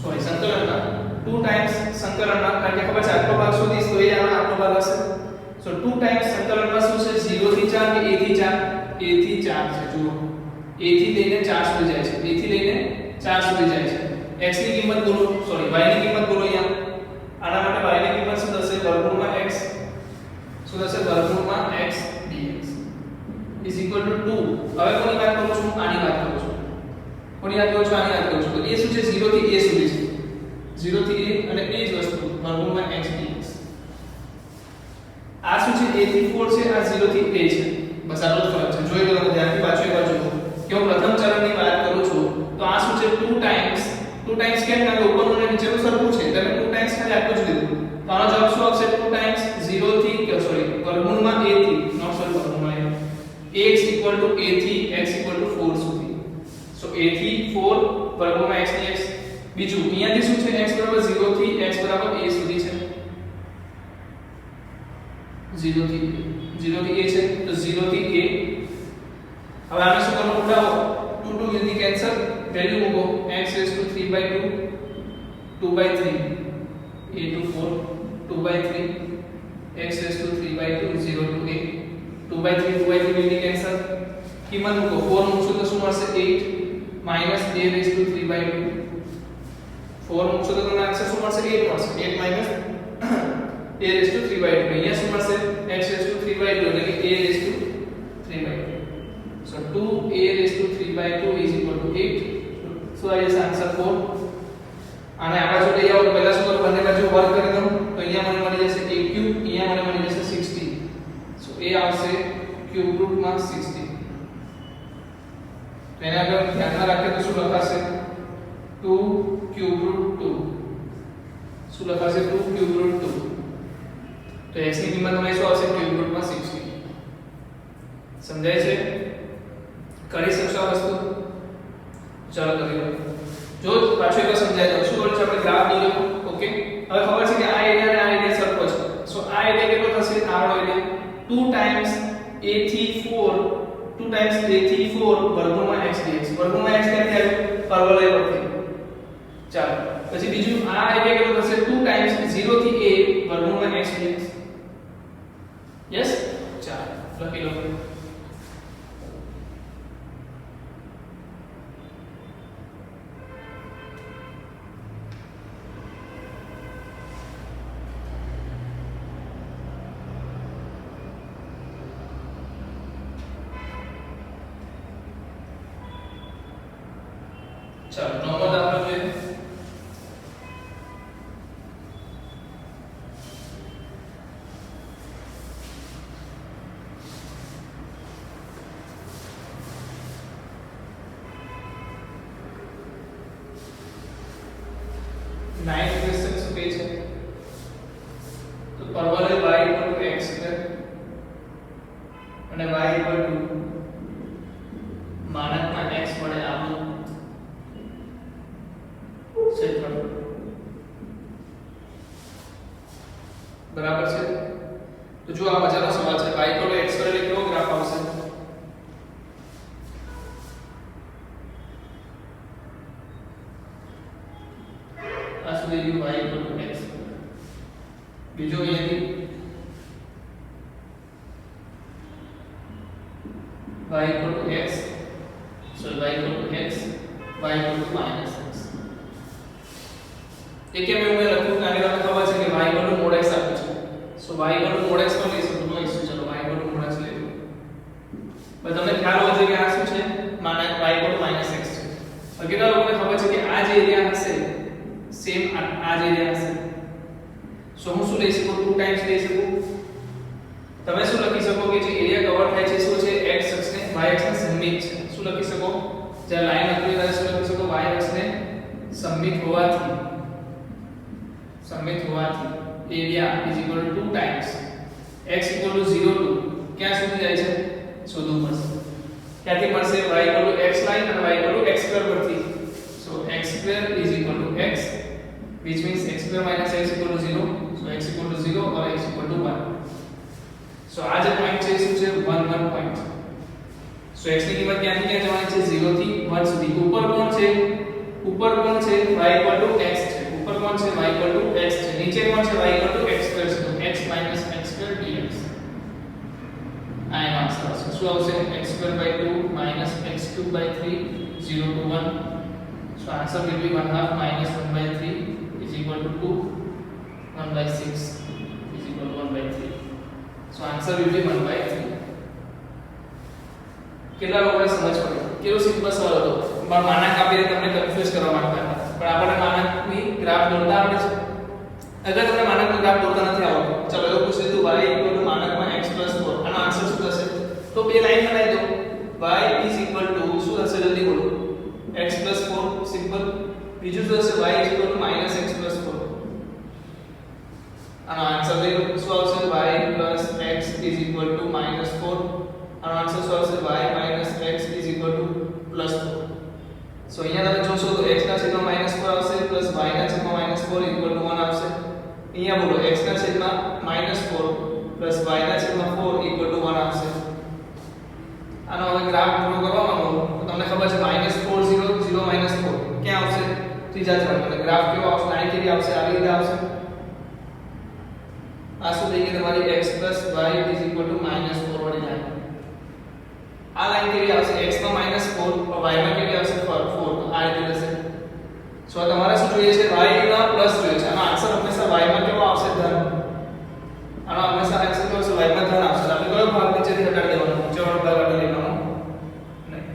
સોરી સંકલનમાં 2 ટાઈમ્સ સંકલનમાં કારણ કે ખબર છે આટલો ભાગ સુધી તો એ આટલો ભાગ હશે સો 2 ટાઈમ્સ સંકલનમાં શું છે 0 થી 4 કે a થી 4 a થી 4 છે જુઓ a થી લઈને 4 સુધી જાય છે a થી લઈને 4 સુધી જાય છે x ની કિંમત બોલો સોરી y ની કિંમત બોલો અહીંયા આના માટે y ની કિંમત શું થશે વર્ગમૂળમાં x શું થશે વર્ગમૂળમાં x dx is equal to 2 હવે કોની વાત કરું છું આની વાત કરું છું કોની વાત કરું છું આની વાત કરું છું તો એ શું છે 0 થી a સુધી છે 0 થી a અને એ જ વસ્તુ વર્ગમૂળમાં x dx આ શું છે a થી 4 છે આ 0 થી a છે બસ આટલો જ ફરક છે જોઈ લો તમે ધ્યાનથી પાછો એકવાર જુઓ કે હું પ્રથમ ચરણની વાત કરું છું તો આ શું છે 2 ટાઈમ્સ કેમ કારણ કે ઉપરનું અને નીચેનું સરખું છે તમે 2 ટાઈમ્સ ખાલી આટલું જ લીધું તો આનો જવાબ શું આવશે 2 ટાઈમ્સ 0 થી સોરી વર્ગમૂળમાં a થી નોટ સોરી વર્ગમૂળમાં a x equal to a થી x equal to 4 સુધી સો a થી 4 વર્ગમૂળમાં x ની x બીજું અહીંયાથી શું છે x બરાબર 0 થી x બરાબર a સુધી છે 0 થી a છે તો 0 થી a હવે આને શું કરવું ઉડાવો 2 2 જલ્દી કેન્સલ વેલ્યુ મૂકો x raised to 3/2 2/3 a to 4 2/3 x raised to 3/2 0 to a 2/3 જલ્દી કેન્સલ કિંમત મૂકો 4 મૂકશો તો શું મળશે 8 minus a raised to 3/2 4 મૂકશો તો તમને આન્સર શું મળશે 8 મળશે 8 minus a raised to 3/2 અહીંયા શું મળશે x raised to 3/2 એટલે કે a raised to 3/2 so 2a raised to 3/2 is equal to 8 so આ છે આન્સર 4 અને આ બાજુ લઈ આવો તો પહેલા શું કરો બંને બાજુ વર્ગ કરી દઉં તો અહીંયા મને મળી જશે a ક્યુબ અહીંયા મને મળી જશે 60 so a આવશે ક્યુબ રૂટમાં 60 તો એના આગળ ધ્યાનમાં રાખીએ તો શું લખાશે 2 ક્યુબ રૂટ 2 શું લખાશે 2 ક્યુબ રૂટ 2 તો x ની કિંમત મને શું આવશે ક્યુબ રૂટમાં 60 સમજાય છે કરી શકશો આ વસ્તુ ચાલો કરી લો જો પાછો એકવાર સમજાય તો શું કરું છું આપણે ગ્રાફ દોર્યો ઓકે હવે ખબર છે કે આ એરિયા અને આ એરિયા સરખો છે સો આ એરિયા કેટલો થશે આડો એરિયા 2 ટાઈમ્સ a થી 4 2 ટાઈમ્સ a થી 4 વર્ગમૂળમાં x dx વર્ગમૂળમાં x ક્યાંથી આવ્યું પરવલય પરથી ચાલો પછી બીજું આ એરિયા કેટલો થશે 2 ટાઈમ્સ 0 થી a વર્ગમૂળમાં x dx યસ ચાલો લખી લો ચાલો નંબર દાખલો જોઈએ નાઇન્થ ક્વેશ્ચન શું કહે છે તો પરવલય y = x² અને y = માનકમાં x વડે આવૃત ક્ષેત્રફળ બરાબર છે તો જો આ મજાનો સવાલ છે y = x² એટલે કેવો ગ્રાફ આવશે આ સુધી y = x બીજો અહીંયાથી y = x so y = x y = -x એ કેમ એવું મેં લખ્યું કારણ કે તમને ખબર છે કે y = mod x આપ્યું છે સો y = mod x પણ લઈ શકો નો ઇશ્યુ ચલો y = mod x લઈ લો પણ તમને ખ્યાલ હોવો જોઈએ કે આ શું છે માનક y = -x છે કેટલા લોકોને ખબર છે કે આ જે એરિયા હશે સેમ આ જે એરિયા હશે સો હું શું લઈ શકું 2 ટાઈમ્સ લઈ શકું તમે શું લખી શકો કે જે એરિયા કવર થાય છે શું છે x અક્ષ ને y અક્ષ ને સમમિત છે શું લખી શકો જે લાઈન આપેલી છે શું લખી શકો y અક્ષ ને સમમિત હોવાથી એરિયા = 2 ટાઈમ્સ x = 0 to ક્યાં સુધી જાય છે શોધવું પડશે ક્યાંથી મળશે y = x લાઈન અને y = x² પરથી so x² = x which means x² - x = 0 so x = 0 or x = 1 so આ જે પોઈન્ટ છે શું છે 1 1 પોઈન્ટ સો x ની કિંમત ક્યાંથી ક્યાં જવાની છે 0 થી 1 સુધી ઉપર કોણ છે y x છે ઉપર કોણ છે y x છે નીચે કોણ છે y x2 છે તો x x2 dx આ એનો આન્સર આવશે શું આવશે x2/2 x2/3 0 to 1 so answer will be 1/2 -1/3 is equal to 2 1/6 is equal to 1/3 so answer will be 1/3 કેટલા લોકોને સમજ પડી કેવો સિમ્પલ સવાલ હતો પણ માનક આપીને તમને કન્ફ્યુઝ કરવા માંગતા હતા પણ આપણે માનકની ગ્રાફ દોરતા આવડે છે અગર તમને માનકનો ગ્રાફ દોરતા નથી આવડતો ચલો એવું પૂછી દીધું y માનકમાં x 4 આનો આન્સર શું થશે તો બે લાઈન બનાવી દો y શું થશે જલ્દી બોલો x 4 સિમ્પલ બીજું શું થશે y x 4 આનો આન્સર લઈ લો શું આવશે y x 4 આનો આન્સર શું આવશે y x +4 સો અહીંયા તમે જોશો તો x ના છેદમાં -4 આવશે પ્લસ y ના છેદમાં -4 1 આવશે અહીંયા બોલો x ના છેદમાં -4 પ્લસ y ના છેદમાં 4 1 આવશે આનો હવે ગ્રાફ ડ્રો કરવા માંગો તો તમને ખબર છે -4 0 0 -4 ક્યાં આવશે ત્રીજા ચરણમાં ગ્રાફ કેવો આવશે લાઈન કેવી આવશે આવી રીતે આવશે આ શું થઈ ગઈ તમારી x y -4 વાળી લાઈન આ લાઈન કેવી આવશે x માં -4 y માં કેવી આવશે 4 તો આ રીતે રહેશે સો તમારે શું જોઈએ છે y માં પ્લસ જોઈએ છે આનો આન્સર હંમેશા y માં કેવો આવશે ધન આનો હંમેશા આન્સર કેવો આવશે y માં ધન આવશે આપણે કયો ભાગ નીચેથી હટાડી દેવાનો ઊંચાવાળો ભાગ હટાડી લેવાનો નહીં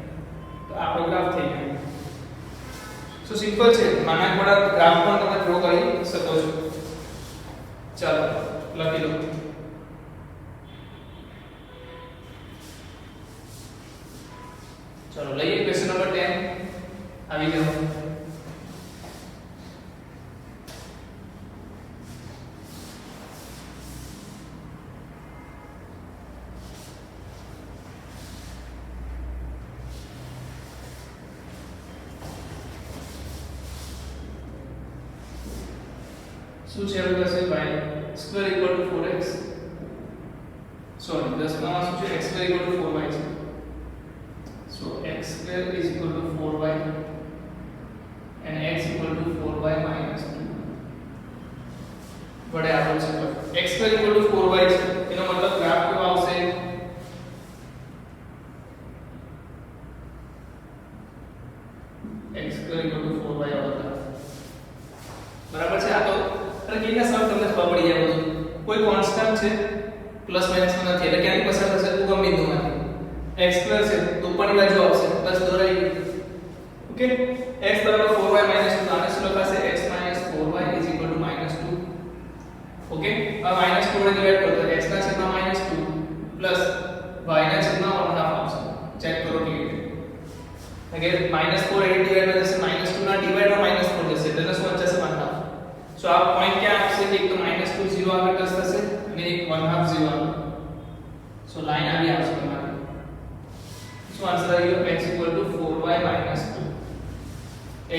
તો આપણો ગ્રાફ થઈ ગયો સો સિમ્પલ છે માનકવાળા ગ્રાફ પણ તમે ડ્રો કરી શકો છો ચાલો લખી લો चलो लइए क्वेश्चन नंबर 10 આવી જાઓ શું છે આપણી પાસે y² = 4x સોરી 10 માં શું છે x² = 4y છે so x² is equal to 4y and x equal to 4y minus 2 વડે આપેલ છે x² equal to 4y છે એનો મતલબ ગ્રાફ કેવો આવશે x² equal to 4y આવતા બરાબર છે આ તો અરે કેના સર તમને ખબર પડી જાય બધું કોઈ કોન્સ્ટન્ટ છે પ્લસ માઈનસ માં નથી એટલે ક્યાંથી પસાર થશે ઉગમ બિંદુમાંથી x² છે તો ઉપરની બાજુ આવશે બસ દોરાઈ ગયું ઓકે x = 4y - 2 આને શું લખાશે x - 4y = -2 ઓકે હવે -2 ને ડિવાઈડ કરો તો x ના છેદમાં -2 પ્લસ y ના છેદમાં 1/2 આવશે ચેક કરો કેવી રીતે અગર -4 એ ડિવાઈડ થશે -2 ના ડિવાઈડમાં -4 થશે એટલે શું થશે 1/2 સો આ પોઈન્ટ ક્યાં આવશે એક તો -2 0 આગળ ટચ થશે અને એક 1/2 0 આગળ સો લાઈન આવી આવશે તમારી So answer આવી ગયો x = 4y - 2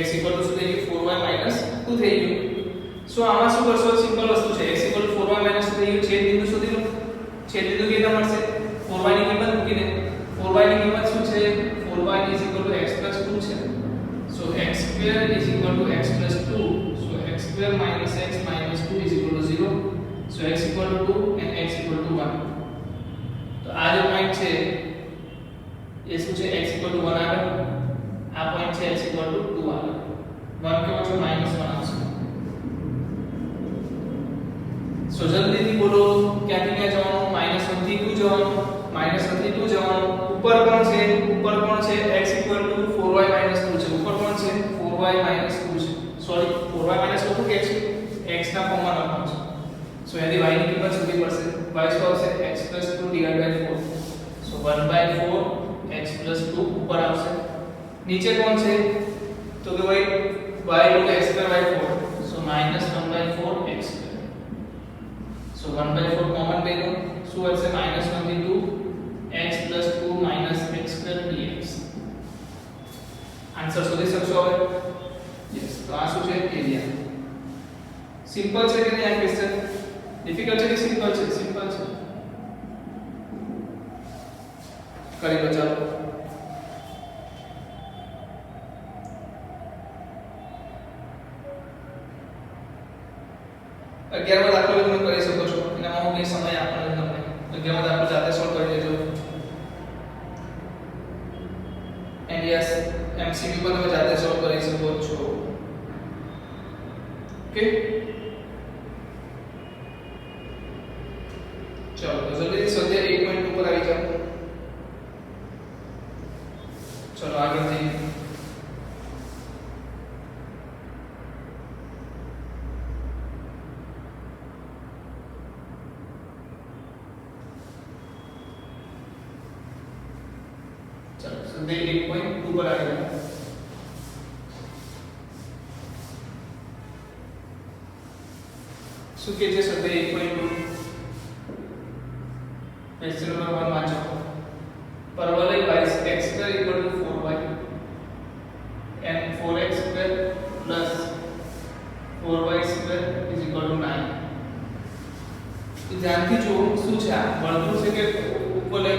x = શું થઈ ગયું 4y - 2 થઈ ગયું સો આમાં શું કરશો સિમ્પલ વસ્તુ છે x = 4y - 2 થઈ ગયું છેદ બિંદુ શોધી લો છેદ બિંદુ કેટલા મળશે 4y ની કિંમત મૂકીને 4y ની કિંમત શું છે 4y = x + 2 છે સો x² = x + 2 so x² - x - 2 = 0 so x = 2 and x = 1 તો આ જે પોઈન્ટ છે ये શું છે x = 1 આગળ આ પોઈન્ટ છે x = 2 આગળ 1 કેવો છે -1 આવશે સો જલ્દીથી બોલો ક્યાંથી ક્યાં જવાનું -1 થી 2 જવાનું -1 થી 2 જવાનું ઉપર કોણ છે x = 4y - 2 છે ઉપર કોણ છે 4y - 2 છે સોરી 4y - 2 કે x ના ફોર્મમાં લખવાનું છે સો यदि y ની કિંમત શોધવી પડશે y શું આવશે x + 2 / 4 સો 1/4 x + 2 ઉપર આવશે નીચે કોણ છે તો કે ભાઈ y = x²/4 so -1/4 x² so 1/4 common લઈ લો શું હશે -1 થી 2 x + 2 - x² dx આન્સર શોધી શકશો હવે યસ તો આ શું છે એરિયા સિમ્પલ છે કે નહીં આ ક્વેશ્ચન ડિફિકલ્ટ છે કે સિમ્પલ છે કરી લો ચાલો 11મો દાખલો તમે કરી શકો છો, એનામાં હું કઈ સમય આપવાનો તમને. 11મો દાખલો જાતે સોલ્વ કરી લેજો. એન્ડ યસ MCQ પણ તમે જાતે સોલ્વ કરી શકો છો. ઓકે, ચલો તો જલ્દી સ્વાધ્યાય 1.2 પર આવી જાઓ. ચલો આગળ જઈએ. સ્વાધ્યાય 1.2 પર આવી જાઓ. શું કે છે સ્વાધ્યાય 1.2? પેજ નંબર 1 વાંચો. પરવલય y x² = 4y and 4x² plus 4y² = 9. તો ધ્યાનથી જુઓ શું છે, આ વર્તુળ છે કે ઉપવલય?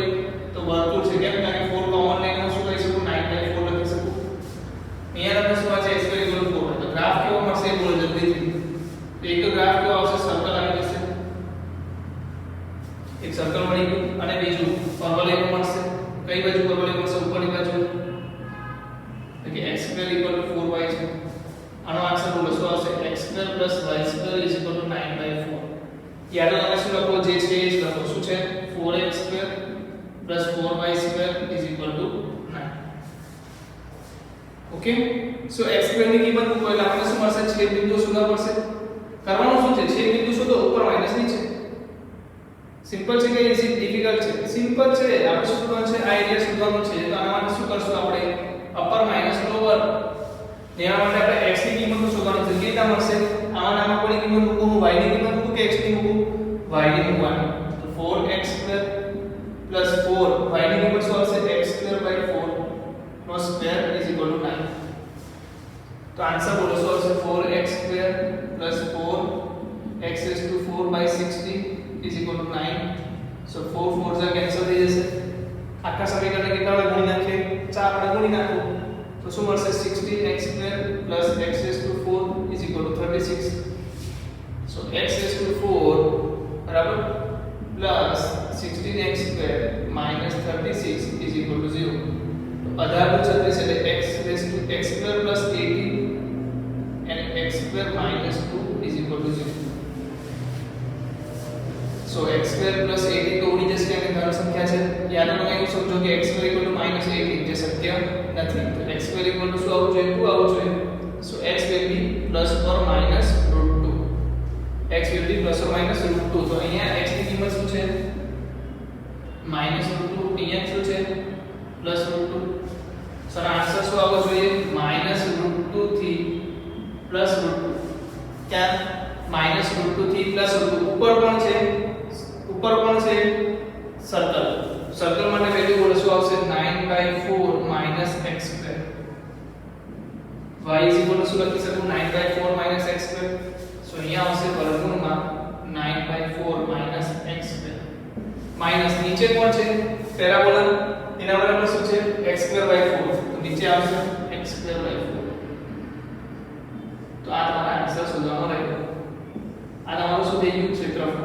તો વર્તુળ છે. કેમ? કારણ કે 4 કોમન લઈને હું શું કરી શકું? 9/4 લખી શકું. અહીંયા તમને શું છે? x² = 4. તો ગ્રાફ કેવો મળશે એ બોલો જલ્દીથી. તો એક તો ગ્રાફ કેવો આવશે? સર્કલ આવી જશે. એક સર્કલ મળી ગયું. અને બીજું પરવલય મળશે. કઈ બાજુ પરવલય મળશે? ઉપરની બાજુ. તો કે x² = 4y છે. આનો આન્સર બોલો શું આવશે? x² + y² = 9/4. યાદ તમે શું લખો? જે છે એ જ લખો. શું છે? 4x² + 4y² = 9. ઓકે, સો x² ની કિંમત મૂકો એટલે આપણને શું મળશે? છેદ બિંદુ શોધવા પડશે. કરવાનું શું છે? છેદ બિંદુ શોધો, ઉપર માઈનસ નીચે. સિમ્પલ છે કે ઇઝી ડિફિકલ્ટ છે? સિમ્પલ છે. આપણે શું કરવાનું છે? આ એરિયા શોધવાનો છે. તો આના માટે શું કરશું આપણે? Upper minus lower. એના માટે આપણે x ની કિંમત શોધવાની છે. કેટલા મળશે? આમાં કોની કિંમત મૂકું? હું y ની કિંમત મૂકું કે x ની મૂકું? y ની મૂકવાની. તો 4x² + 4 y ની કિંમત શું આવશે? x²/4 નો સ્ક્વેર = 9. તો આન્સર બોલો શું આવશે? 4x² + 4x⁴/60 = 9. સો 4 4 જા કેન્સલ થઈ જશે. આખા સમીકરણને કેટલા વડે ગુણી નાખીએ? 4 વડે ગુણી નાખો. તો શું મળશે? 16x² + x⁴ = 36. સો x⁴ બરાબર પ્લસ 16x² - 36 = 0. તો 18 એટલે x² + 18 and x² - 2 = 0. So x² + 18 તો ઉડી જશે અને ધન સંખ્યા છે. યાદ રાખો એવું સમજો કે x² = -18 જે શક્ય નથી. તો x² = શું આવવું જોઈએ? 2 આવવું જોઈએ. સો x will be ±√2. x will be ±√2. તો અહીંયા x ની કિંમત શું છે? -√2. અહીંયા શું છે? +√2. સો આન્સર શું આવવો જોઈએ? -√2 થી +√2. ક્યાં? -√2 થી +√2. ઉપર પણ છે સર્કલ. સર્કલ માટે વેલ્યુ બોલો શું આવશે? 9/4 - x². y શું લખી શકું? 9/4 - x². સો અહીંયા આવશે વર્ગમૂળમાં 9/4 - x². માઈનસ નીચે કોણ છે? પેરાબોલા. એના બરાબર શું છે? x²/4. તો નીચે આવશે x²/4. તો આ તમારો આન્સર શોધવાનો રહેશે. આ તમારું શું થઈ ગયું? ક્ષેત્રફળ.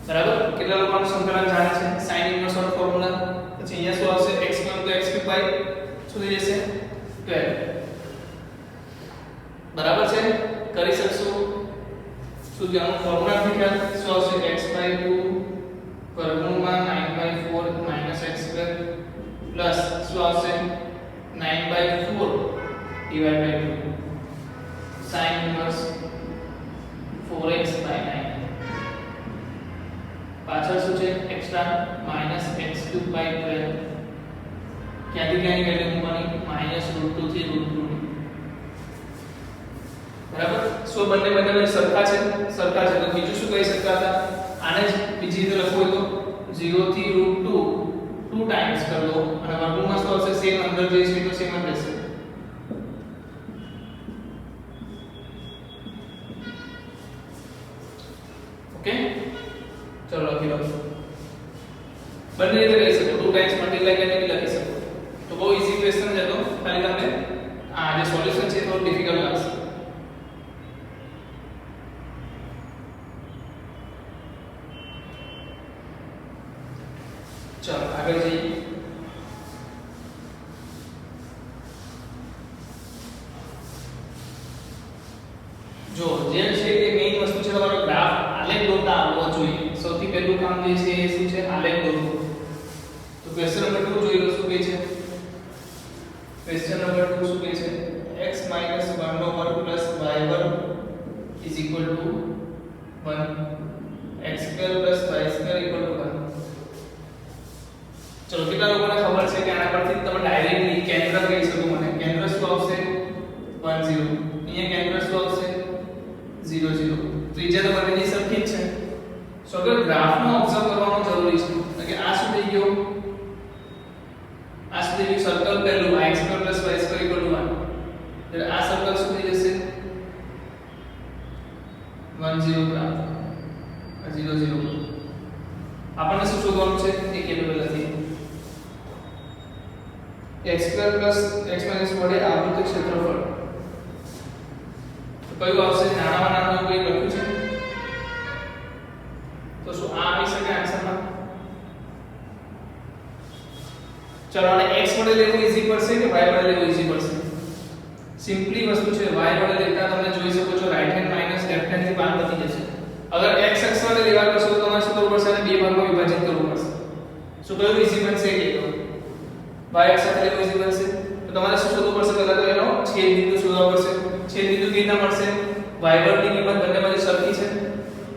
બરાબર. કેટલા લોકોનું સંકલન જાણે છે? sin inverse formula. પછી અહીંયા શું આવશે? x3 તો x3 શું થઈ જશે? 12. બરાબર છે? કરી શકશો? શું આનું ફોર્મ્યુલા થી ખ્યાલ શું આવશે? x/2 વર્ગમૂળમાં 9/4 - x² પ્લસ શું આવશે? 9/4 / 2 sin ઇન્વર્સ 4x/9. પાછળ શું છે? Extra -x3/12. ક્યાંથી ક્યાંની વેલ્યુ મૂકવાની? -√2 થી √2. બરાબર. સો બંને સરખા છે તો બીજું શું કહી શકતા હતા? આને જ બીજી રીતે લખવું હોય તો 0 થી √2 2 ટાઈમ્સ કર લો અને વર્ગમૂળમાં શું આવશે? સેમ અંદર જે છે તો સેમ જ રહેશે. ઓકે, ચલો લખી લો. બંને રીતે લખી શકો. 2 ટાઈમ્સ મલ્ટીપ્લાય કરીને બી લખી શકો. તો બહુ ઈઝી ક્વેશ્ચન છે. તો ખાલી તમને આ જે સોલ્યુશન છે થોડું ડિફિકલ્ટ લાગશે. જો જે છે કે મેઈન વસ્તુ છે તમારો ગ્રાફ આલેખ દોરતા આવવો જોઈએ. સૌથી પહેલું કામ જે છે એ શું છે? આલેખ દોરવું. તો ક્વેશ્ચન નંબર 2 જોઈ લો શું કહે છે. ક્વેશ્ચન નંબર 2 શું કહે છે? x - 1 નો વર્ગ પ્લસ y વર્ગ is equal to 1, x square plus y square equal to 1. ચલો કેટલા લોકોને ખબર છે કે આના પરથી તમે ડાયરેક્ટલી કેન્દ્ર કહી શકો? મને કેન્દ્ર શું આવશે? 1 0. અહીંયા કેન્દ્ર શું આવશે? 0 0. ત્રિજ્યા તો બંનેની સરખી જ છે. સો અગર ગ્રાફનો ઓબ્ઝર્વ કરવાનો જરૂરી છે કે આ શું થઈ ગયો? આ શું થઈ ગયું? સર્કલ પહેલું x square plus y square equal to 1. એટલે આ સર્કલ શું થઈ જશે? 1 0 પ્રાપ્ત. 0 0. આપણને શું શોધવાનું છે? એ કેપેબલ નથી. x square plus x minus વડે આવૃત ક્ષેત્રફળ તો કયું આવશે? નાનામાં નાનું કોઈ લખ્યું છે તો શું આ આવી શકે આન્સરમાં? ચલો આને x વડે લેવું ઈઝી પડશે કે y વડે લેવું ઈઝી પડશે? સિમ્પલી વસ્તુ છે, y વડે લેતા તમે જોઈ શકો છો right hand minus left hand થી બાર બની જશે. અગર x અક્ષ વડે લેવા કરશો તો તમારે શું કરવું પડશે? આને બે ભાગમાં વિભાજિત કરવું પડશે. શું કયું ઈઝી બનશે કે y અક્ષ સાથે લેવું ઈઝી બનશે? તો તમારે શું શોધવું પડશે? પહેલા તો એનો છેદ બિંદુ શોધવા પડશે. છેદ બિંદુ કેવી રીતે મળશે? y વર્ગની કિંમત બંને બાજુ સરખી છે.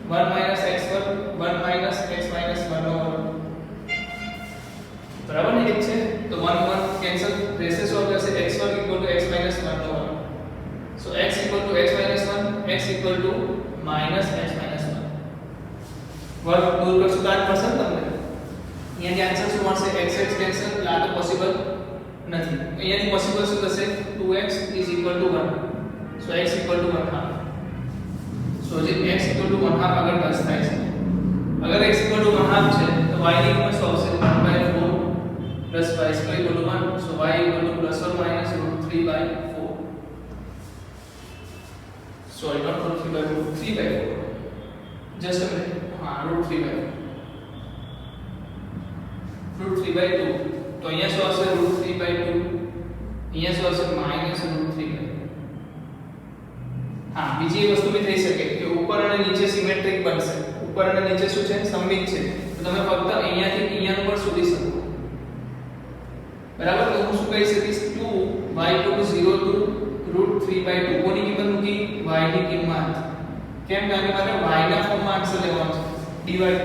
1 - x વર્ગ 1 - x - 1 નો વર્ગ બરાબર ને? એક છે તો 1 1 કેન્સલ રહેશે. શું આવશે? x વર્ગ ઇક્વલ ટુ x - 1 નો વર્ગ. સો x equal to x - 1 x equal to minus x - 1 વર્ગ દૂર કરશું તો આ મળશે તમને. અહીંયાથી આન્સર શું મળશે? x x cancel. આ તો પોસિબલ નથી. અહીંયાથી પોસિબલ શું થશે? 2x is equal to 1. So x equal to 1/2. સો જે x ઇક્વલ ટુ 1/2 આગળ પ્લસ થાય છે. અગર x ઇક્વલ ટુ 1/2 છે તો y ની કિંમત શું આવશે? 1/4 plus y square equal to 1. So y equal to plus or minus √3/4. Sorry not √3/4, 3/4. Just a minute. હા √3/4. √3/2. તો અહીંયા શું આવશે? √3/2. અહીંયા શું આવશે? -√3/2. હા બીજી એક વસ્તુ બી થઈ શકે કે ઉપર અને નીચે સિમેટ્રિક બનશે. ઉપર અને નીચે શું છે? સમમિત છે. તો તમે ફક્ત અહીંયાથી અહીંયાનું પણ શોધી શકો. બરાબર? તો હું શું કહી શકીશ? 2y = 0 to √3/2. કોની કિંમત મૂકી? y ની કિંમત. કેમ? કારણ કે મારે y ના ફોર્મમાં આન્સર લેવાનો છે. ડિવાઇડ.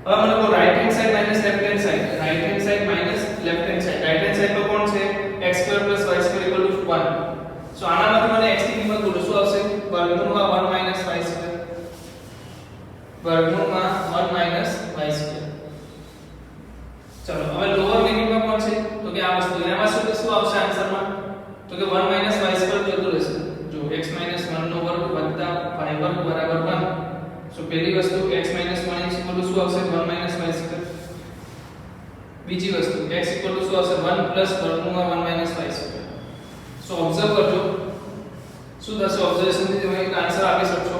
હવે મને કહો right hand side minus left hand side. Right hand side minus left hand side. Right hand side પર કોણ છે? x² + y² = 1. સો આનામાંથી મને x ની કિંમત બોલો શું આવશે? વર્ગમૂળમાં 1 - y². વર્ગમૂળમાં 1 - y². ચલો હવે લોઅર લિમિટમાં કોણ છે? તો કે આ વસ્તુ. એમાં શું આવશે આન્સરમાં? તો કે 1 - y² જતું રહેશે. જો x - 1 નો વર્ગ વત્તા y વર્ગ બરાબર 1. સો પહેલી વસ્તુ x - 1 શું આવશે? 1 - y². બીજી વસ્તુ x શું આવશે? 1 + વર્ગમૂળમાં 1 - y². સો ઓબ્ઝર્વ કરજો શું થશે? ઓબ્ઝર્વેશન થી તમે એક આન્સર આપી શકશો.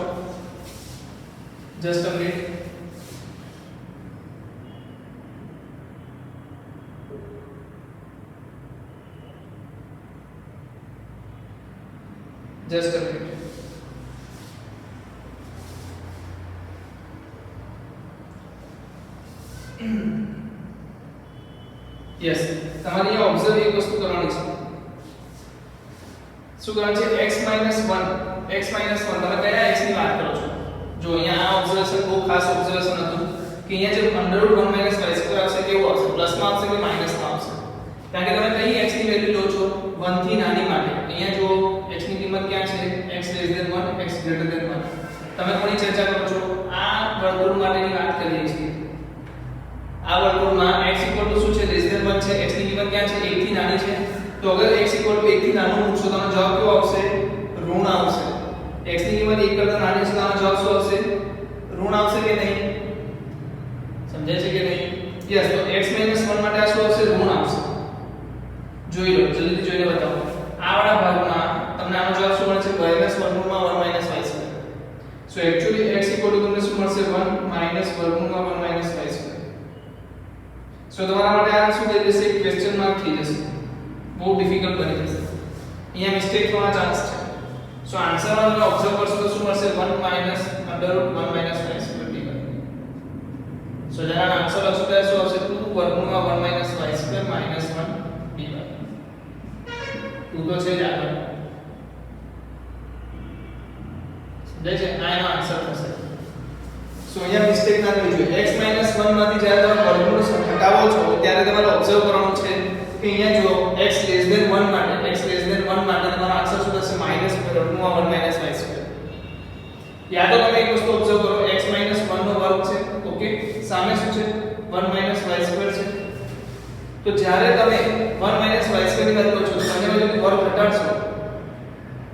Just a minute. Just a minute. Yes તમારે અહીંયા ઓબ્ઝર્વ એક વસ્તુ કરવાની છે. શું કરવાનું છે? x - 1 x - 1 તમે કયા x ની વાત કરો છો? જો અહીંયા આ ઓબ્ઝર્વેશન બહુ ખાસ ઓબ્ઝર્વેશન હતું કે અહીંયા જે √1 - y² આવશે કેવું આવશે? પ્લસમાં આવશે કે માઈનસમાં આવશે? કારણ કે તમે કઈ x ની વેલ્યુ લો છો? 1 થી નાની માટે. અહીંયા જો x ની કિંમત ક્યાં છે? x <1 x <1. તમે કોની ચર્ચા કરો છો? આ વર્તુળ માટેની વાત કરીએ છીએ. આ વર્તુળમાં x શું છે? <1 છે. x ની કિંમત ક્યાં છે? 1 થી નાની છે. તો અગર x 1 થી નાનું મૂકશો તો જવાબ કેવો આવશે? ઋણ આવશે. x ની કિંમત 1 કરતા નાની છે તો જવાબ શું આવશે? ઋણ આવશે કે નહીં? સમજાય છે કે નહીં? યસ. તો x - 1 માટે આ શું આવશે? ઋણ આવશે. જોઈ લો, જલ્દીથી જોઈને બતાવો. આ વાળા ભાગમાં તમને આનો જવાબ શું મળે છે? વર્ગમૂળમાં 1 - y². સો એક્ચ્યુઅલી x તમને શું મળશે? 1 - વર્ગમૂળમાં 1 - y². સો તમારા માટે આ શું થઈ જશે? ક્વેશ્ચન માર્ક થઈ જશે. બહુ ડિફિકલ્ટ બની જશે. અહીંયા મિસ્ટેક થવાનો ચાન્સ છે. સો આન્સરમાં તમે ઓબ્ઝર્વ કરશો તો શું મળશે 1 minus √1 minus y square dy. સો જેના આન્સર લખશો ત્યારે શું આવશે 2 વર્ગમૂળમાં 1 minus y square minus 1 dy. 2 તો છે જ આગળ. સમજાય છે? આ એનો આન્સર થશે. સો અહીંયા મિસ્ટેક ના કરવી જોઈએ. x 1 માંથી જ્યારે તમે વર્ગમૂળ હટાવો છો ત્યારે તમારે ઓબ્ઝર્વ કરવાનું છે કે અહીંયા જો x 1 માટે તમારો આન્સર શું થશે -√1 - y². યાદ તો તમે એક વસ્તુ ઓબ્ઝર્વ કરો x 1 નો વર્ગ છે. ઓકે, સામે શું છે 1 - y² છે. તો જ્યારે તમે 1 - y² ની વાત કરો છો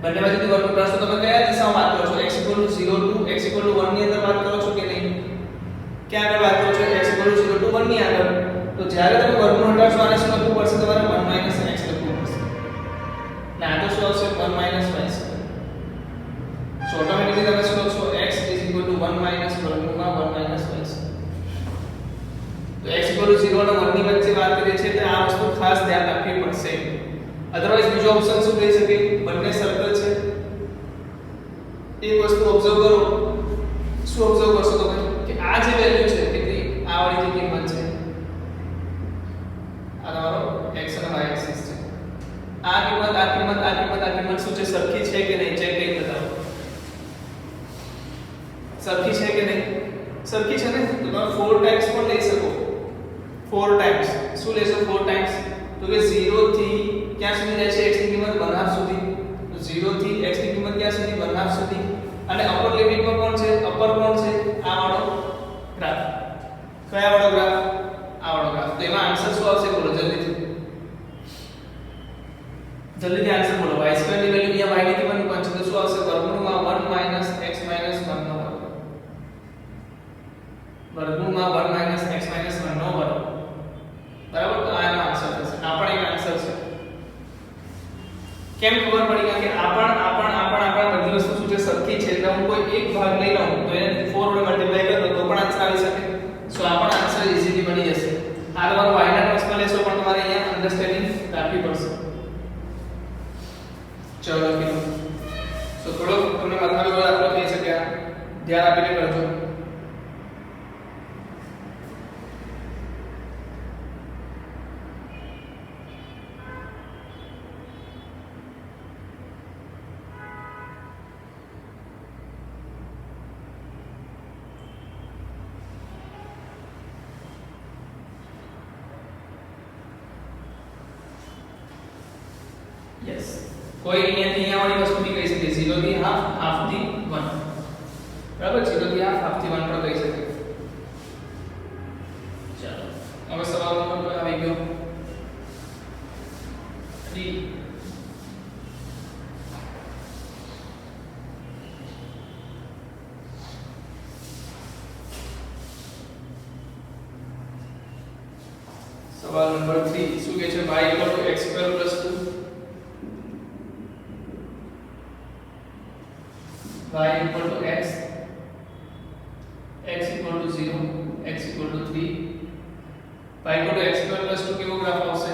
બંને બાજુથી વર્ગ ઘટાડશો તમે કયા દિશામાં વાત કરો છો? x 0 to x 1 ની અંદર વાત કરો છો કે નહીં? ક્યાં આગળ વાત કરો છો? x 0 to 1 ની આગળ. તો જ્યારે તમે વર્ગમૂળ હટાડશો આને શું લખવું પડશે? તમારે 1 - x લખવું પડશે. ને આ તો શું આવશે 1 - y². સો ઓટોમેટિકલી તમે શું લખશો? x 1 - વર્ગમૂળમાં 1 - y². તો x 0 અને 1 ની વચ્ચે વાત કરીએ છીએ તો આ વસ્તુ ખાસ ધ્યાન રાખવી પડશે. અધરવાઇઝ બીજો ઓપ્શન શું થઈ શકે? બંને સર્કલ છે. એક વસ્તુ ઓબ્ઝર્વ કરો. શું ઓબ્ઝર્વ કરશો તમે કે આ જે વેલ્યુ છે કેટલી આ વાળી જે કિંમત છે આ તમારો x અને y એક્સિસ છે. આ કિંમત શું છે? સરખી છે કે નહીં? ચેક કરી બતાવો. સરખી છે કે નહીં? સરખી છે ને? તો તમે 4 ટાઈમ્સ પણ લઈ શકો. 4 ટાઈમ્સ. શું લેશો 4 ટાઈમ્સ? તો કે 0 થી ક્યાં સુધી જાય છે? x ની કિંમત 1/2 સુધી. તો 0 થી x ની કિંમત ક્યાં સુધી? 1/2 સુધી. અને અપર લિમિટમાં કોણ છે? અપર કોણ છે? આ વાળો ગ્રાફ. કયા વાળો ગ્રાફ? આ વાળો ગ્રાફ. તો એમાં આન્સર શું આવશે? બોલો જલ્દીથી આન્સર બોલો. y² ની વેલ્યુ અહીંયા y ની કિંમત કોણ છે? તો શું આવશે? વર્ગમૂળમાં 1 - x - 1 નો વર્ગ. વર્ગમૂળમાં 1 - x - 1 નો વર્ગ. બરાબર? તો આનો આન્સર થશે. આ પણ એક આન્સર છે. કેમ ખબર પડી? કારણ કે આપણ બધી વસ્તુ શું છે? સરખી છે. એટલે હું કોઈ એક ભાગ લઈ લઉં તો એને 4 વડે મલ્ટીપ્લાય કરું તો પણ આન્સર આવી શકે. સો આ પણ આન્સર ઈઝીલી બની જશે. આ તમારું y ના ટર્મ્સમાં લેશો પણ તમારે અહીંયા અન્ડરસ્ટેન્ડિંગ રાખવી પડશે. ચલો લખી લો. સો થોડો તમને મતલબ દાખલો થઈ શકે. ધ્યાન આપીને કરજો. યસ, કોઈ અહીંયા વાળી વસ્તુ બી કહી શકે. 0 થી હાફ, હાફ થી 1. બરાબર? 0 થી હાફ, હાફ થી 1 પણ કહી શકે. ચાલો હવે સવાલ નંબર આવી ગયો 3. સવાલ નંબર 3 શું કહે છે? y = x² + 2 y = x, x = 0, x = 3, y = x² + 2 કેવો ગ્રાફ આવશે?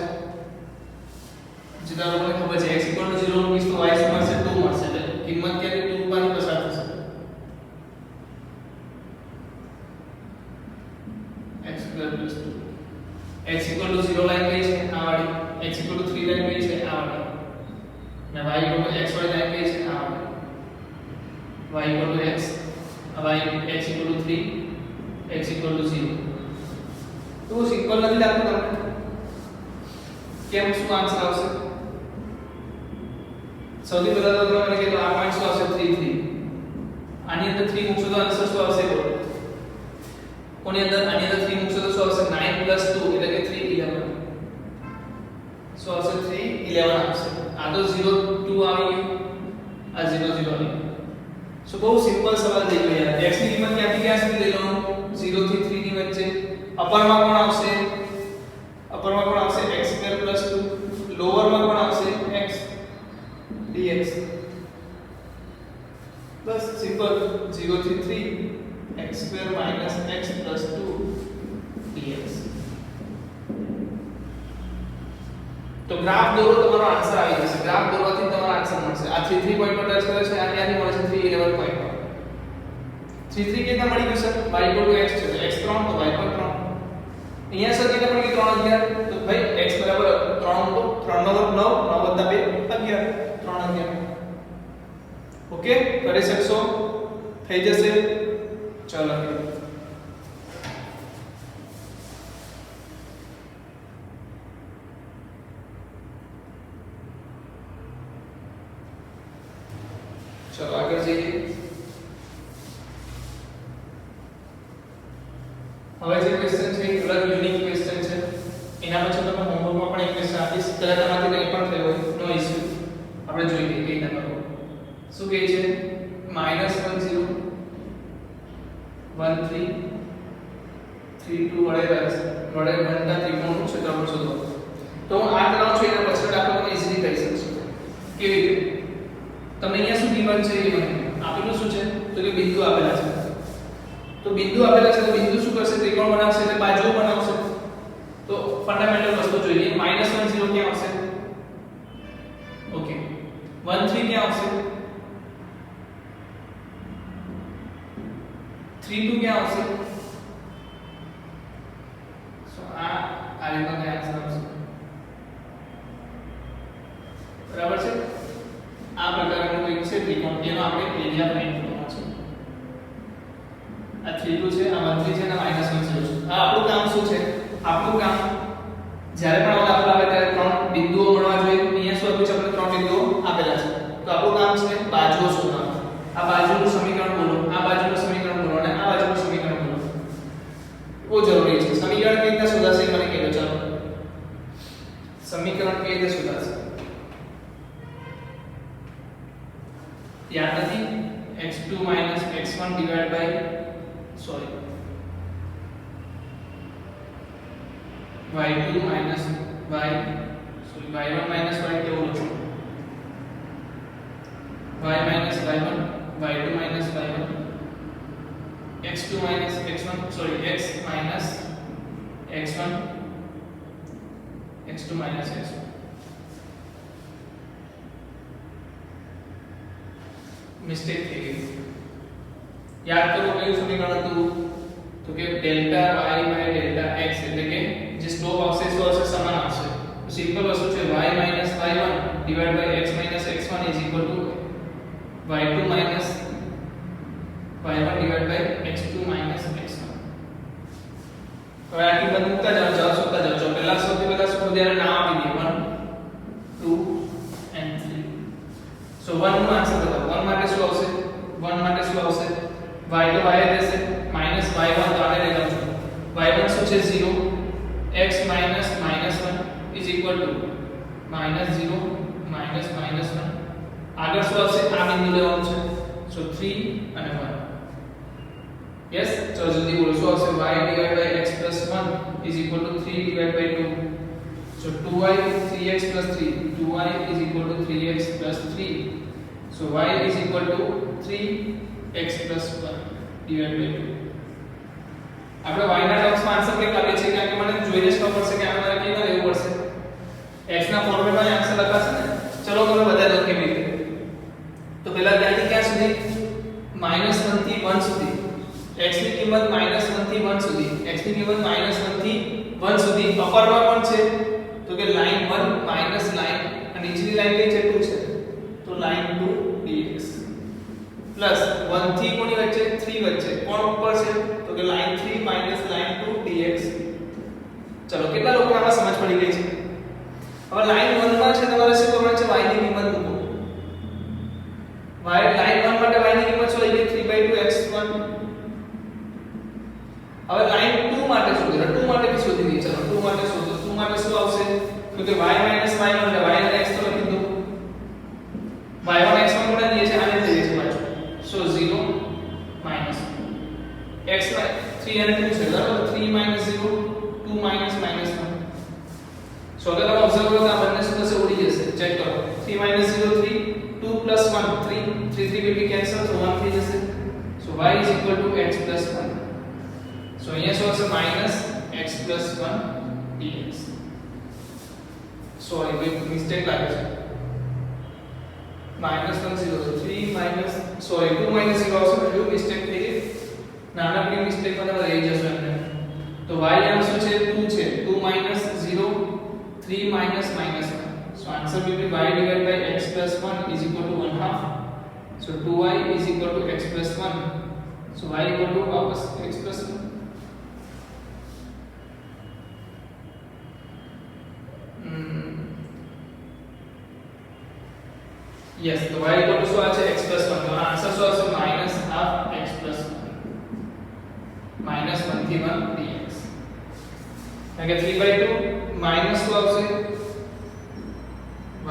જે તમને ખબર છે x = 0 નું કેસ તો y શું મળશે? 2 મળશે. એટલે કિંમત ક્યાંથી 2 માંથી પસાર થશે? x² + 2. x = 0 લાઈન કઈ છે? આ વાળી. x = 3 લાઈન કઈ છે? આ વાળી. અને y = x વાળી લાઈન કઈ છે? આ વાળી. y = x, x = 3, x = 0. તો સિમ્પલ નથી લાગતું તમને? કેમ? શું આન્સર આવશે? સૌથી પહેલા તો તમે મને કહો આ પોઈન્ટ શું આવશે? 3 3. આની અંદર 3 મૂકશો તો આન્સર શું આવશે? બોલો. કોની અંદર? આની અંદર 3 મૂકશો તો શું આવશે? 9 + 2 એટલે કે 3 11. શું આવશે? 3 11 આવશે. આ તો 0 2 આવી ગયું. આ 0 0 આવી ગયું. સો બહુ સિમ્પલ સવાલ થઈ ગયો યાર. x ની કિંમત ક્યાંથી ક્યાં સુધી લઈ લઉં? 0 થી 3 ની વચ્ચે. અપરમાં કોણ આવશે? અપરમાં કોણ આવશે? x² + 2. લોઅરમાં કોણ આવશે? x dx. બસ સિમ્પલ. 0 થી 3 x² - x + 2 dx. તો ગ્રાફ દોરો, તમારો આન્સર આવી જશે. ગ્રાફ દોરવાથી તમારો આન્સર મળશે. આ 3 3 પોઈન્ટ પર ટચ કરે છે, 11.1 3 3 કેટલા મળી ગયું સર y x છે તો x 3 તો y પણ 3 અહીંયા સર કેટલા મળી ગયું 3 11 તો ભાઈ x બરાબર 3 તો 3 નો વર્ગ 9 9 + 2 11 3 11 ઓકે કરી શકશો થઈ જશે ચાલો चलो आगे जइए હવે જે ક્વેશ્ચન છે એક અલગ યુનિક ક્વેશ્ચન છે એના પછી તમે હોમવર્કમાં પણ એક ક્વેશ્ચન આપીશ કદાચ તમારાથી કંઈ પણ થયો હોય નો ઇશ્યુ આપણે જોઈ લઈએ કઈ રીતના કરવું શું કહે છે -10 13 32 વડે બનતા ત્રિકોણનું ક્ષેત્રફળ શોધો તો હું આ કરાવું છું એના પછી દાખલો તમે ઈઝીલી કરી શકશો કેવી રીતે તમને અહીંયા શું ગિવન છે એ મને આપેલું શું છે તો કે બિંદુ આપેલા છે તો બિંદુ આપેલા છે તો બિંદુ શું કરશે ત્રિકોણ બનાવશે એટલે બાજુઓ બનાવશે તો ફંડામેન્ટલ વસ્તુ જોઈએ -10 ક્યાં આવશે ઓકે 13 ક્યાં આવશે 32 ક્યાં આવશે સો આ રીતનો આન્સર આવશે બરાબર છે આ પ્રકારનું એક છે ત્રિકોણ એનો આપણે એરિયા ફાઇન્ડ કરવાનો છે આ 32 છે આ 13 છે અને -10 છે આ આપણું કામ શું છે આપણું કામ જ્યારે પણ આવો દાખલો આવે ત્યારે ત્રણ બિંદુઓ મળવા જોઈએ અહીંયા શું આપ્યું છે આપણે ત્રણ બિંદુઓ આપેલા છે તો આપણું કામ છે બાજુઓ શોધવાનું આ બાજુનું સમીકરણ બોલો આ બાજુનું સમીકરણ બોલો અને આ બાજુનું સમીકરણ બોલો બહુ જરૂરી છે સમીકરણ કેવી રીતે શોધાશે મને કહેજો ચાલો સમીકરણ કેવી રીતે શોધાશે याद नहीं x2 - x1 divide by sorry y2 - y sorry y1 - y કેવું લખું y - y1 y2 - y1 x2 - x1 sorry x - x1 x2 - x1 mistake થઈ ગઈ યાદ કરો કયું સમીકરણ હતું તો કે delta y by delta x એટલે કે જે સ્લોપ આવશે શું આવશે સમાન આવશે તો સિમ્પલ વસ્તુ છે y - y1 divide by x - x1 y2 - y1 divide by x2 - x1 હવે આ કિંમત મૂકતા જાઓ શોધતા જાઓ પહેલા સૌથી પહેલા શું ધ્યાન નામ આપી દઈએ 1 2 and 3 સો 1 નો આન્સર બતાવો 1 માટે શું આવશે 1 માટે શું આવશે y તો y રહેશે -y1 તો આને લઈ જાઉં છું y1 શું છે 0 x - -1 = -0 -1 આગળ શું આવશે આ બિંદુ લેવાનું છે સો 3 અને 1 યસ ચલો જલ્દી બોલો શું આવશે y / x + 1 = 3/2 so 2y 3x + 3 2y = 3x + 3 so y = 3x + 1 / 2 આપણે y ના ટર્મ્સમાં આન્સર કે કાઢીએ છીએ કારણ કે મને જોઈને જ ખબર પડશે કે આને મારે કેવી રીતે લેવું પડશે x ના ફોર્મેટમાં આન્સર લખાશે ને ચલો તમે બધા લખો કેવી રીતે તો પહેલા ત્યાંથી ક્યાં સુધી -1 થી 1 સુધી x ની કિંમત -1 થી 1 સુધી x ની કિંમત -1 થી 1 સુધી અપરમાં પણ છે તો કે લાઈન 1 માઈનસ લાઈન અને નીચેની લાઈન કઈ છે 2 છે તો લાઈન 2 dx પ્લસ 1 થી કોની વચ્ચે 3 વચ્ચે કોણ ઉપર છે તો કે લાઈન 3 માઈનસ લાઈન 2 dx ચલો કેટલા લોકોને આમાં સમજ પડી ગઈ છે હવે લાઈન 1 માં છે તમારે શું કરવાનું છે y ની કિંમત મૂકો y લાઈન 1 માટે y ની કિંમત શું આવી ગઈ 3/2x1 હવે લાઈન 2 માટે શોધો 2 માટે બી શોધી દઈએ ચલો 2 માટે શોધો 2 માટે શું આવશે તો કે y - y1 એટલે y અને x તો લખી દો y1 x1 કોને દઈએ છે આને દઈએ છે પાછું સો 0 - x 3 અને 2 છે બરાબર 3 - 0 2 - -1 સો અગર તમે ઓબ્ઝર્વ કરો તો આ બંને શું થશે ઉડી જશે ચેક કરો 3 - 0 3 2 + 1 3 3 3 will be cancel so 1 થઈ જશે so y = x + 1 so અહીંયા શું હશે -x + 1 dx સોરી કોઈ મિસ્ટેક લાગે છે -1 0 3 - સોરી 2 માઈનસ 0 આવશે એટલે મિસ્ટેક થઈ ગઈ નાનકડી મિસ્ટેક મને રહી જશે એમને તો y આન્સર છે 2 છે 2 minus 0 3 minus minus 1 so answer will be y divided by x plus 1 is equal to 1/2 so 2y is equal to x plus 1 so y equal to वापस x plus 1 yes तो y equal to શું આ છે x plus 1 તો answer શું આવશે minus half x plus 1 minus 1 થી 1 dx એટલે 3/2 minus શું આવશે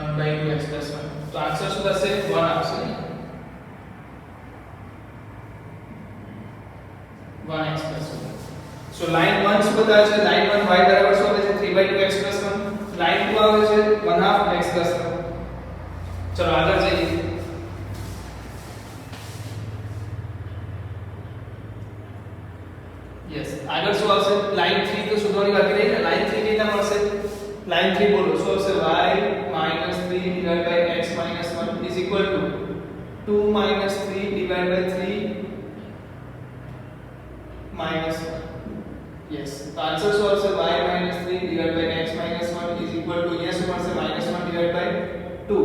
1/2 x plus 1 તો આન્સર શું થશે 1 આવશે 1 x plus 1 so line 1 શું બતાવે છે line 1 y બરાબર શું આવે છે 3/2 x plus 1 line 2 આવે છે 1/2 x plus 1 चलो आगे जाइए यस आगे શું આવશે લાઈન 3 તો શોધવાની બાકી રહી ને લાઈન 3 કેવી રીતે મળશે લાઈન 3 બોલો શું આવશે y - 3 / x - 1 2 - 3 / 3 -1 यस तो आंसर શું આવશે y - 3 / x - 1 અહીંયા શું મળશે -1 / 2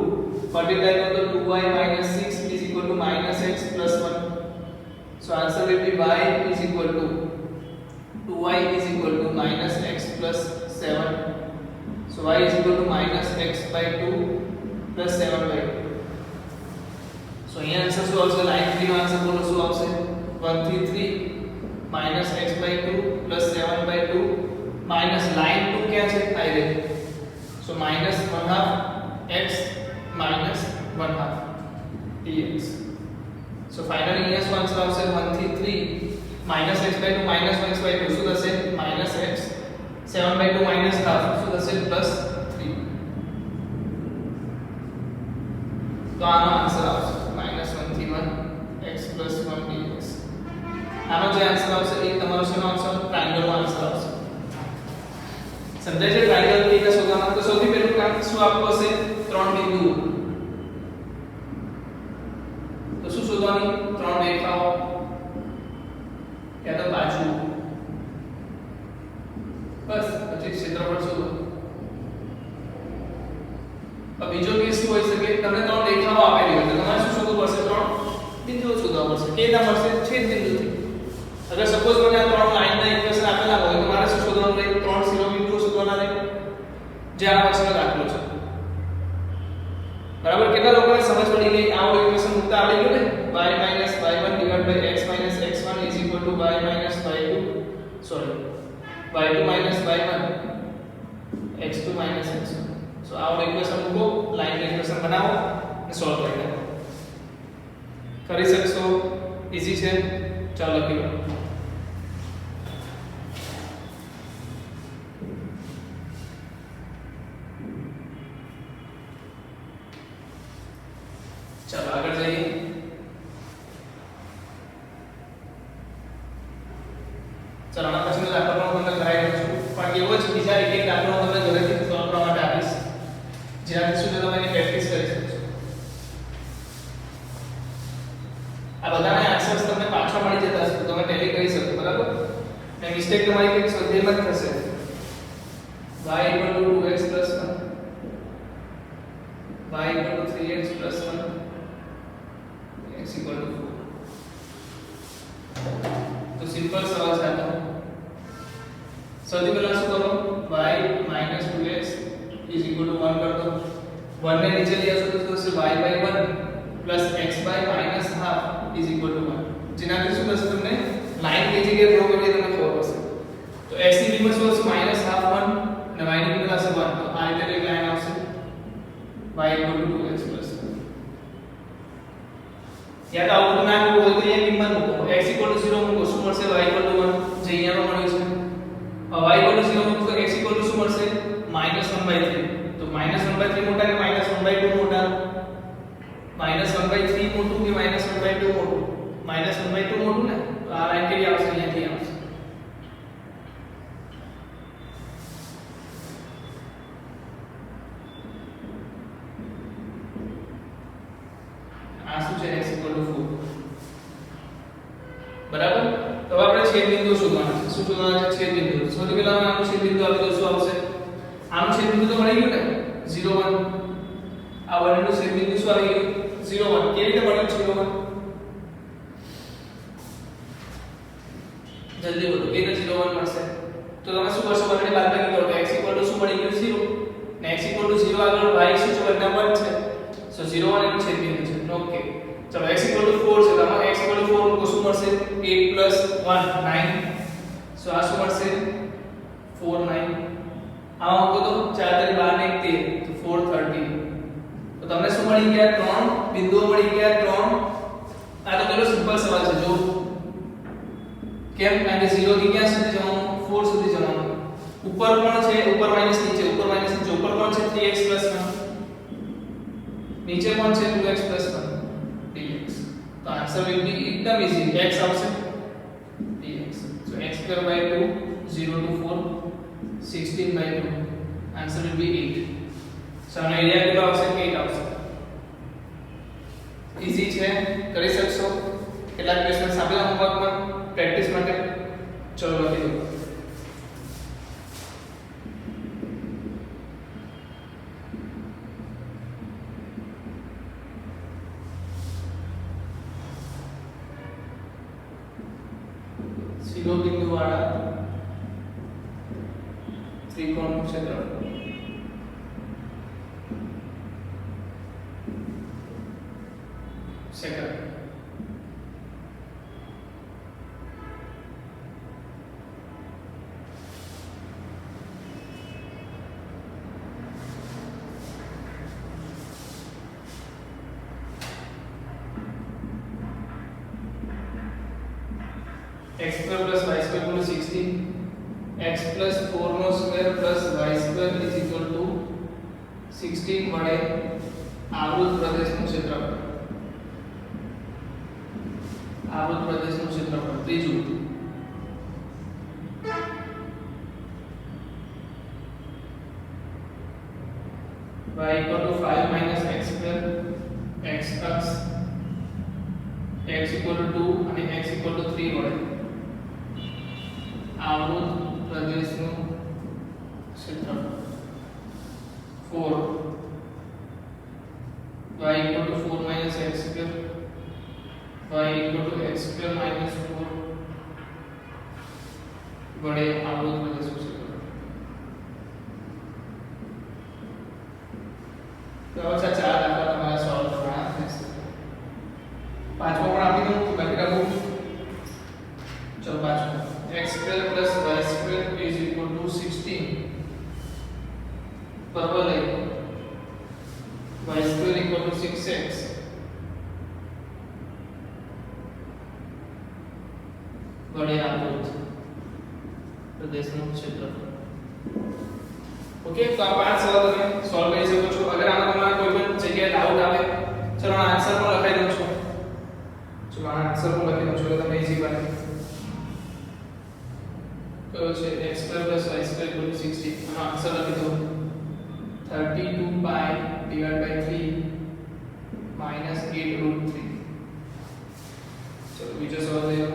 multiply करो तो 2y minus 6 is equal to minus x plus 1 so answer will be y is equal to 2y is equal to minus x plus 7 so y is equal to minus x by 2 plus 7 by 2 so here answer શું આવશે line 3 નો answer બોલો શું આવશે 1 3 3 minus x by 2 plus 7 by 2 minus line 2 क्या છે आई रे so minus 1/2 x minus 1/2 dx so finally here શું answer આવશે 1 થી 3 minus x by 2 minus x by 2 શું થશે minus x 7 by 2 minus half શું થશે plus 3 તો આનો આન્સર આવશે minus 1 થી 1 x plus 1 dx આનો જે આન્સર આવશે એ તમારો શેનો આન્સર ટ્રાયેંગલ નો આન્સર આવશે સમજાય છે ટ્રાયેંગલ કેવી રીતે શોધવાનું તો સૌથી પહેલું કામ શું આપવું હશે ત્રણ બિંદુઓ તો શું શોધવાની ત્રણ રેખાઓ યા તો બાજુ બસ પછી ક્ષેત્રફળ શોધો अब બીજો કેસ શું હોઈ શકે તમને ત્રણ રેખાઓ આપેલી હોય તો તમારે શું શોધવું પડશે ત્રણ બિંદુઓ શોધવા પડશે કે ના મળશે છેદ બિંદુથી અગર સપોઝ મને આ ત્રણ લાઈનના ઇક્વેશન આપેલા હોય તો મારે શું શોધવાનું રહે ત્રણ શિરોબિંદુઓ શોધવાના રહે જે આ પછીનો દાખલો છે બરાબર કેટલા લોકોને સમજ પડી ગઈ આ ઇક્વેશન મુકતા આવડી ગયું ને y - y1 / x - x1 y - y2 sorry y2 - y1 x2 - x1 સો આ ઇક્વેશન મૂકો લાઈન ઇક્વેશન બનાવો અને સોલ્વ કરી નાખો કરી શકશો ઈઝી છે ચાલો લખી લો चलो आगे जाइए चलो मैं પછી દાખલો તમને કરાવી દઉં છું પણ એવો જ બીજા એક દાખલો તમને ઘરેથી સોલ્વ કરવા માટે આપીશ જેનાથી શું તમે એની પ્રેક્ટિસ કરી શકશો આ બધાના આન્સર્સ તમને પાછા મળી જતા હશે તો તમે ટેલી કરી શકો બરાબર અને મિસ્ટેક તમારી કંઈક સ્વાધ્યાયમાં જ થશે y = 2x + 1 y = 3x + 1 x = 4 तो सिंपल सवाल છે આ સૌથી પહેલા શું કરો y - 2x = 1 कर दो 1 ને નીચે લઈ આવશો તો થશે y / 1 + x / -half = 1 જેનાથી શું થશે તમને લાઈન કઈ જગ્યાએ ડ્રો કરવી તમને ખબર પડશે તો x ની કિંમત શું હશે -half 1 અને y ની કિંમત હશે 1 તો આ રીતે એક લાઈન આવશે y = 2x + 1 યાદ આવું ના હોય તો અહીંયા કિંમત મૂકો x = 0 મૂકો શું મળશે y = 1 જે અહીંયાનો મળ્યું છે y = 0 મૂકો તો x = શું મળશે -1/3 તો -1/3 મોટા કે -1/2 મોટા -1/3 મોટું કે -1/2 મોટું -1/2 મોટું ને તો આ લાઈન કેવી આવશે અહીંયાથી આવશે આ શું છે x = 4 છેદ બિંદુ શોધવાના છે. શું શોધવાના છે? છેદ બિંદુ. સૌથી પહેલા અમે આનું છેદ બિંદુ આપી દઉં. શું આવશે? આનું છેદ બિંદુ તો મળી ગયું ને 0 1. આ બંનેનું છેદ બિંદુ શું આવી ગયું? 0 1. કેવી રીતે મળ્યું 0 1? જલ્દી બોલો. કેવી રીતે 0 1 મળશે? તો તમે શું કરશો? બંને બાદબાકી કરો તો x શું મળી ગયું? 0. ને x 0 આગળ y શું છે? બંને 1 છે. સો 0 1 એનું છેદ બિંદુ છે. ઓકે. ચલો x 4 છે. તો x 4 મૂકો શું મળશે? 8 1 9. સો આ શું મળશે? 4 9. આ મૂકો તો 4 3 12 ને 1 13 તો 4 13. તો તમને શું મળી ગયા? ત્રણ બિંદુઓ મળી ગયા. ત્રણ. આ તો પેલો સિમ્પલ સવાલ છે. જો કેમ? કારણ કે 0 થી ક્યાં સુધી જવાનું? 4 સુધી જવાનું. ઉપર કોણ છે? ઉપર માઈનસ નીચે. ઉપર માઈનસ નીચે. ઉપર કોણ છે? 3x 1. નીચે કોણ છે? 2x 1 dx. તો આન્સર વિલ બી એકદમ ઈઝી. x આવશે dx. So x2/2 0 to 4 16/2. Answer will બી 8. સો આનો એરિયા કેટલો આવશે? 8 આવશે. ઈઝી છે, કરી શકશો. કેટલાક ક્વેશ્ચન્સ આપેલા હોમવર્કમાં પ્રેક્ટિસ માટે. ચલો લખી દો. શિરોબિંદુ વાળા ત્રિકોણનું ક્ષેત્રફળ. Second. x square plus y square equal to 16. x plus 4 નો square plus y square is equal to 16 વડે આવૃત પ્રદેશનું ક્ષેત્રફળ. આવૃત પ્રદેશનું ક્ષેત્રફળ. ત્રીજું. y equal to 5 minus x square. x અક્ષ x equal to 2 અને x equal to 3 વડે આવૃત પ્રદેશનું ક્ષેત્રફળ. 4 y equal to 4 minus x square. y equal to x square minus 4 વડે આવૃત પ્રદેશનું ક્ષેત્રફળ. તો હવે ચાર દાખલા તમારે સોલ્વ કરવાના રહેશે. પાંચમો પણ આપી દઉં તો બાકી રાખો. ચલો પાંચમો. x square plus y square is equal to 16 બરાબર લઈ y square equal to 6x વડે આવૃત પ્રદેશનું ક્ષેત્રફળ. ઓકે, તો આ પાંચ સવાલ તમે સોલ્વ કરી શકો છો. અગર આમાં તમારે કોઈ પણ જગ્યાએ ડાઉટ આવે, ચલો આ આન્સર પણ લખાઈ દઉં છું. ચલો આ આન્સર પણ લખી દઉં છું એટલે તમે ઈઝી બને. કયો છે? x square plus y square equal to 16. આનો આન્સર લખી દો 32 pi divided by 3 minus 8 root 3. ચલો બીજો સવાલ લઈએ.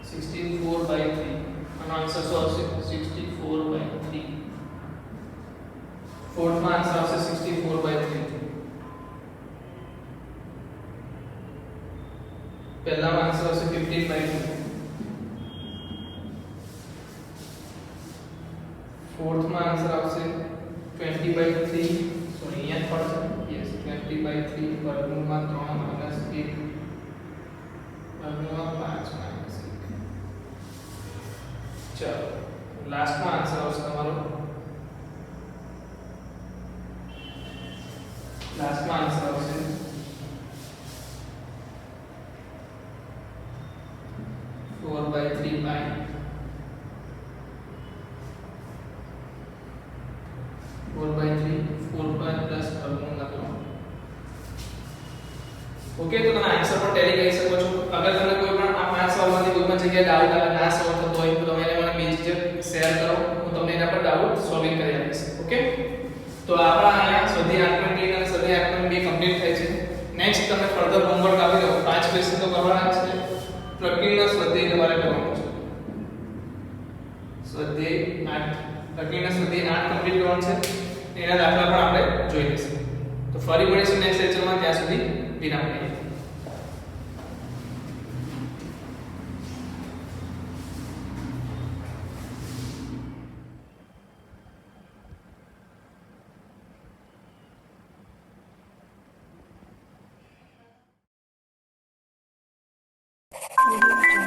64 by 3. આનો આન્સર શું આવશે? 64 by 3. ફોર્થ માં આન્સર આવશે 64 by 3. પહેલામાં આન્સર આવશે 15 by 2. फोर्थ में आंसर आपसे 20 by 3 सॉरी यहाँ पर यस 20 by 3 वर्गमूल में 3 माइनस 1 वर्गमूल में 5 माइनस 1. चलो लास्ट में आंसर આવશે તમારો लास्ट में आंसर આવશે 4 by 3 pi 4 by 3 4 pi plus वर्गमूल का 3. ओके, तो તમે આન્સર પર ટેલી કરી શકો છો. અગર તમને કોઈ પણ આ પાંચ સવાલમાંથી કોઈ પણ જગ્યાએ ડાઉટ આવે, ના સોલ્વ થતો હોય તો તમે એને મને બેઝિક શેર કરો, હું તમને એના પર ડાઉટ સોલ્વિંગ કરી આપીશ. ઓકે, તો આપણા અહીંયા સ્વાધ્યાય 8.1 અને સ્વાધ્યાય 8.2 કમ્પ્લીટ થાય છે. નેક્સ્ટ તમને ફર્ધર હોમવર્ક આપી દઉં. 5 ક્વેશ્ચન તો કરવાના છે. પ્રકીર્ણના સ્વાધ્યાય તમારે કરવાનું છે. સ્વાધ્યાય 8 પ્રકીર્ણના સ્વાધ્યાય 8 કમ્પ્લીટ કરવાનું છે. એના દાખલા પણ આપણે જોઈ લઈશું. તો ફરી મળીશું નેક્સ્ટ લેક્ચરમાં. ત્યાં સુધી વિરામ લઈએ. Audio Jungle.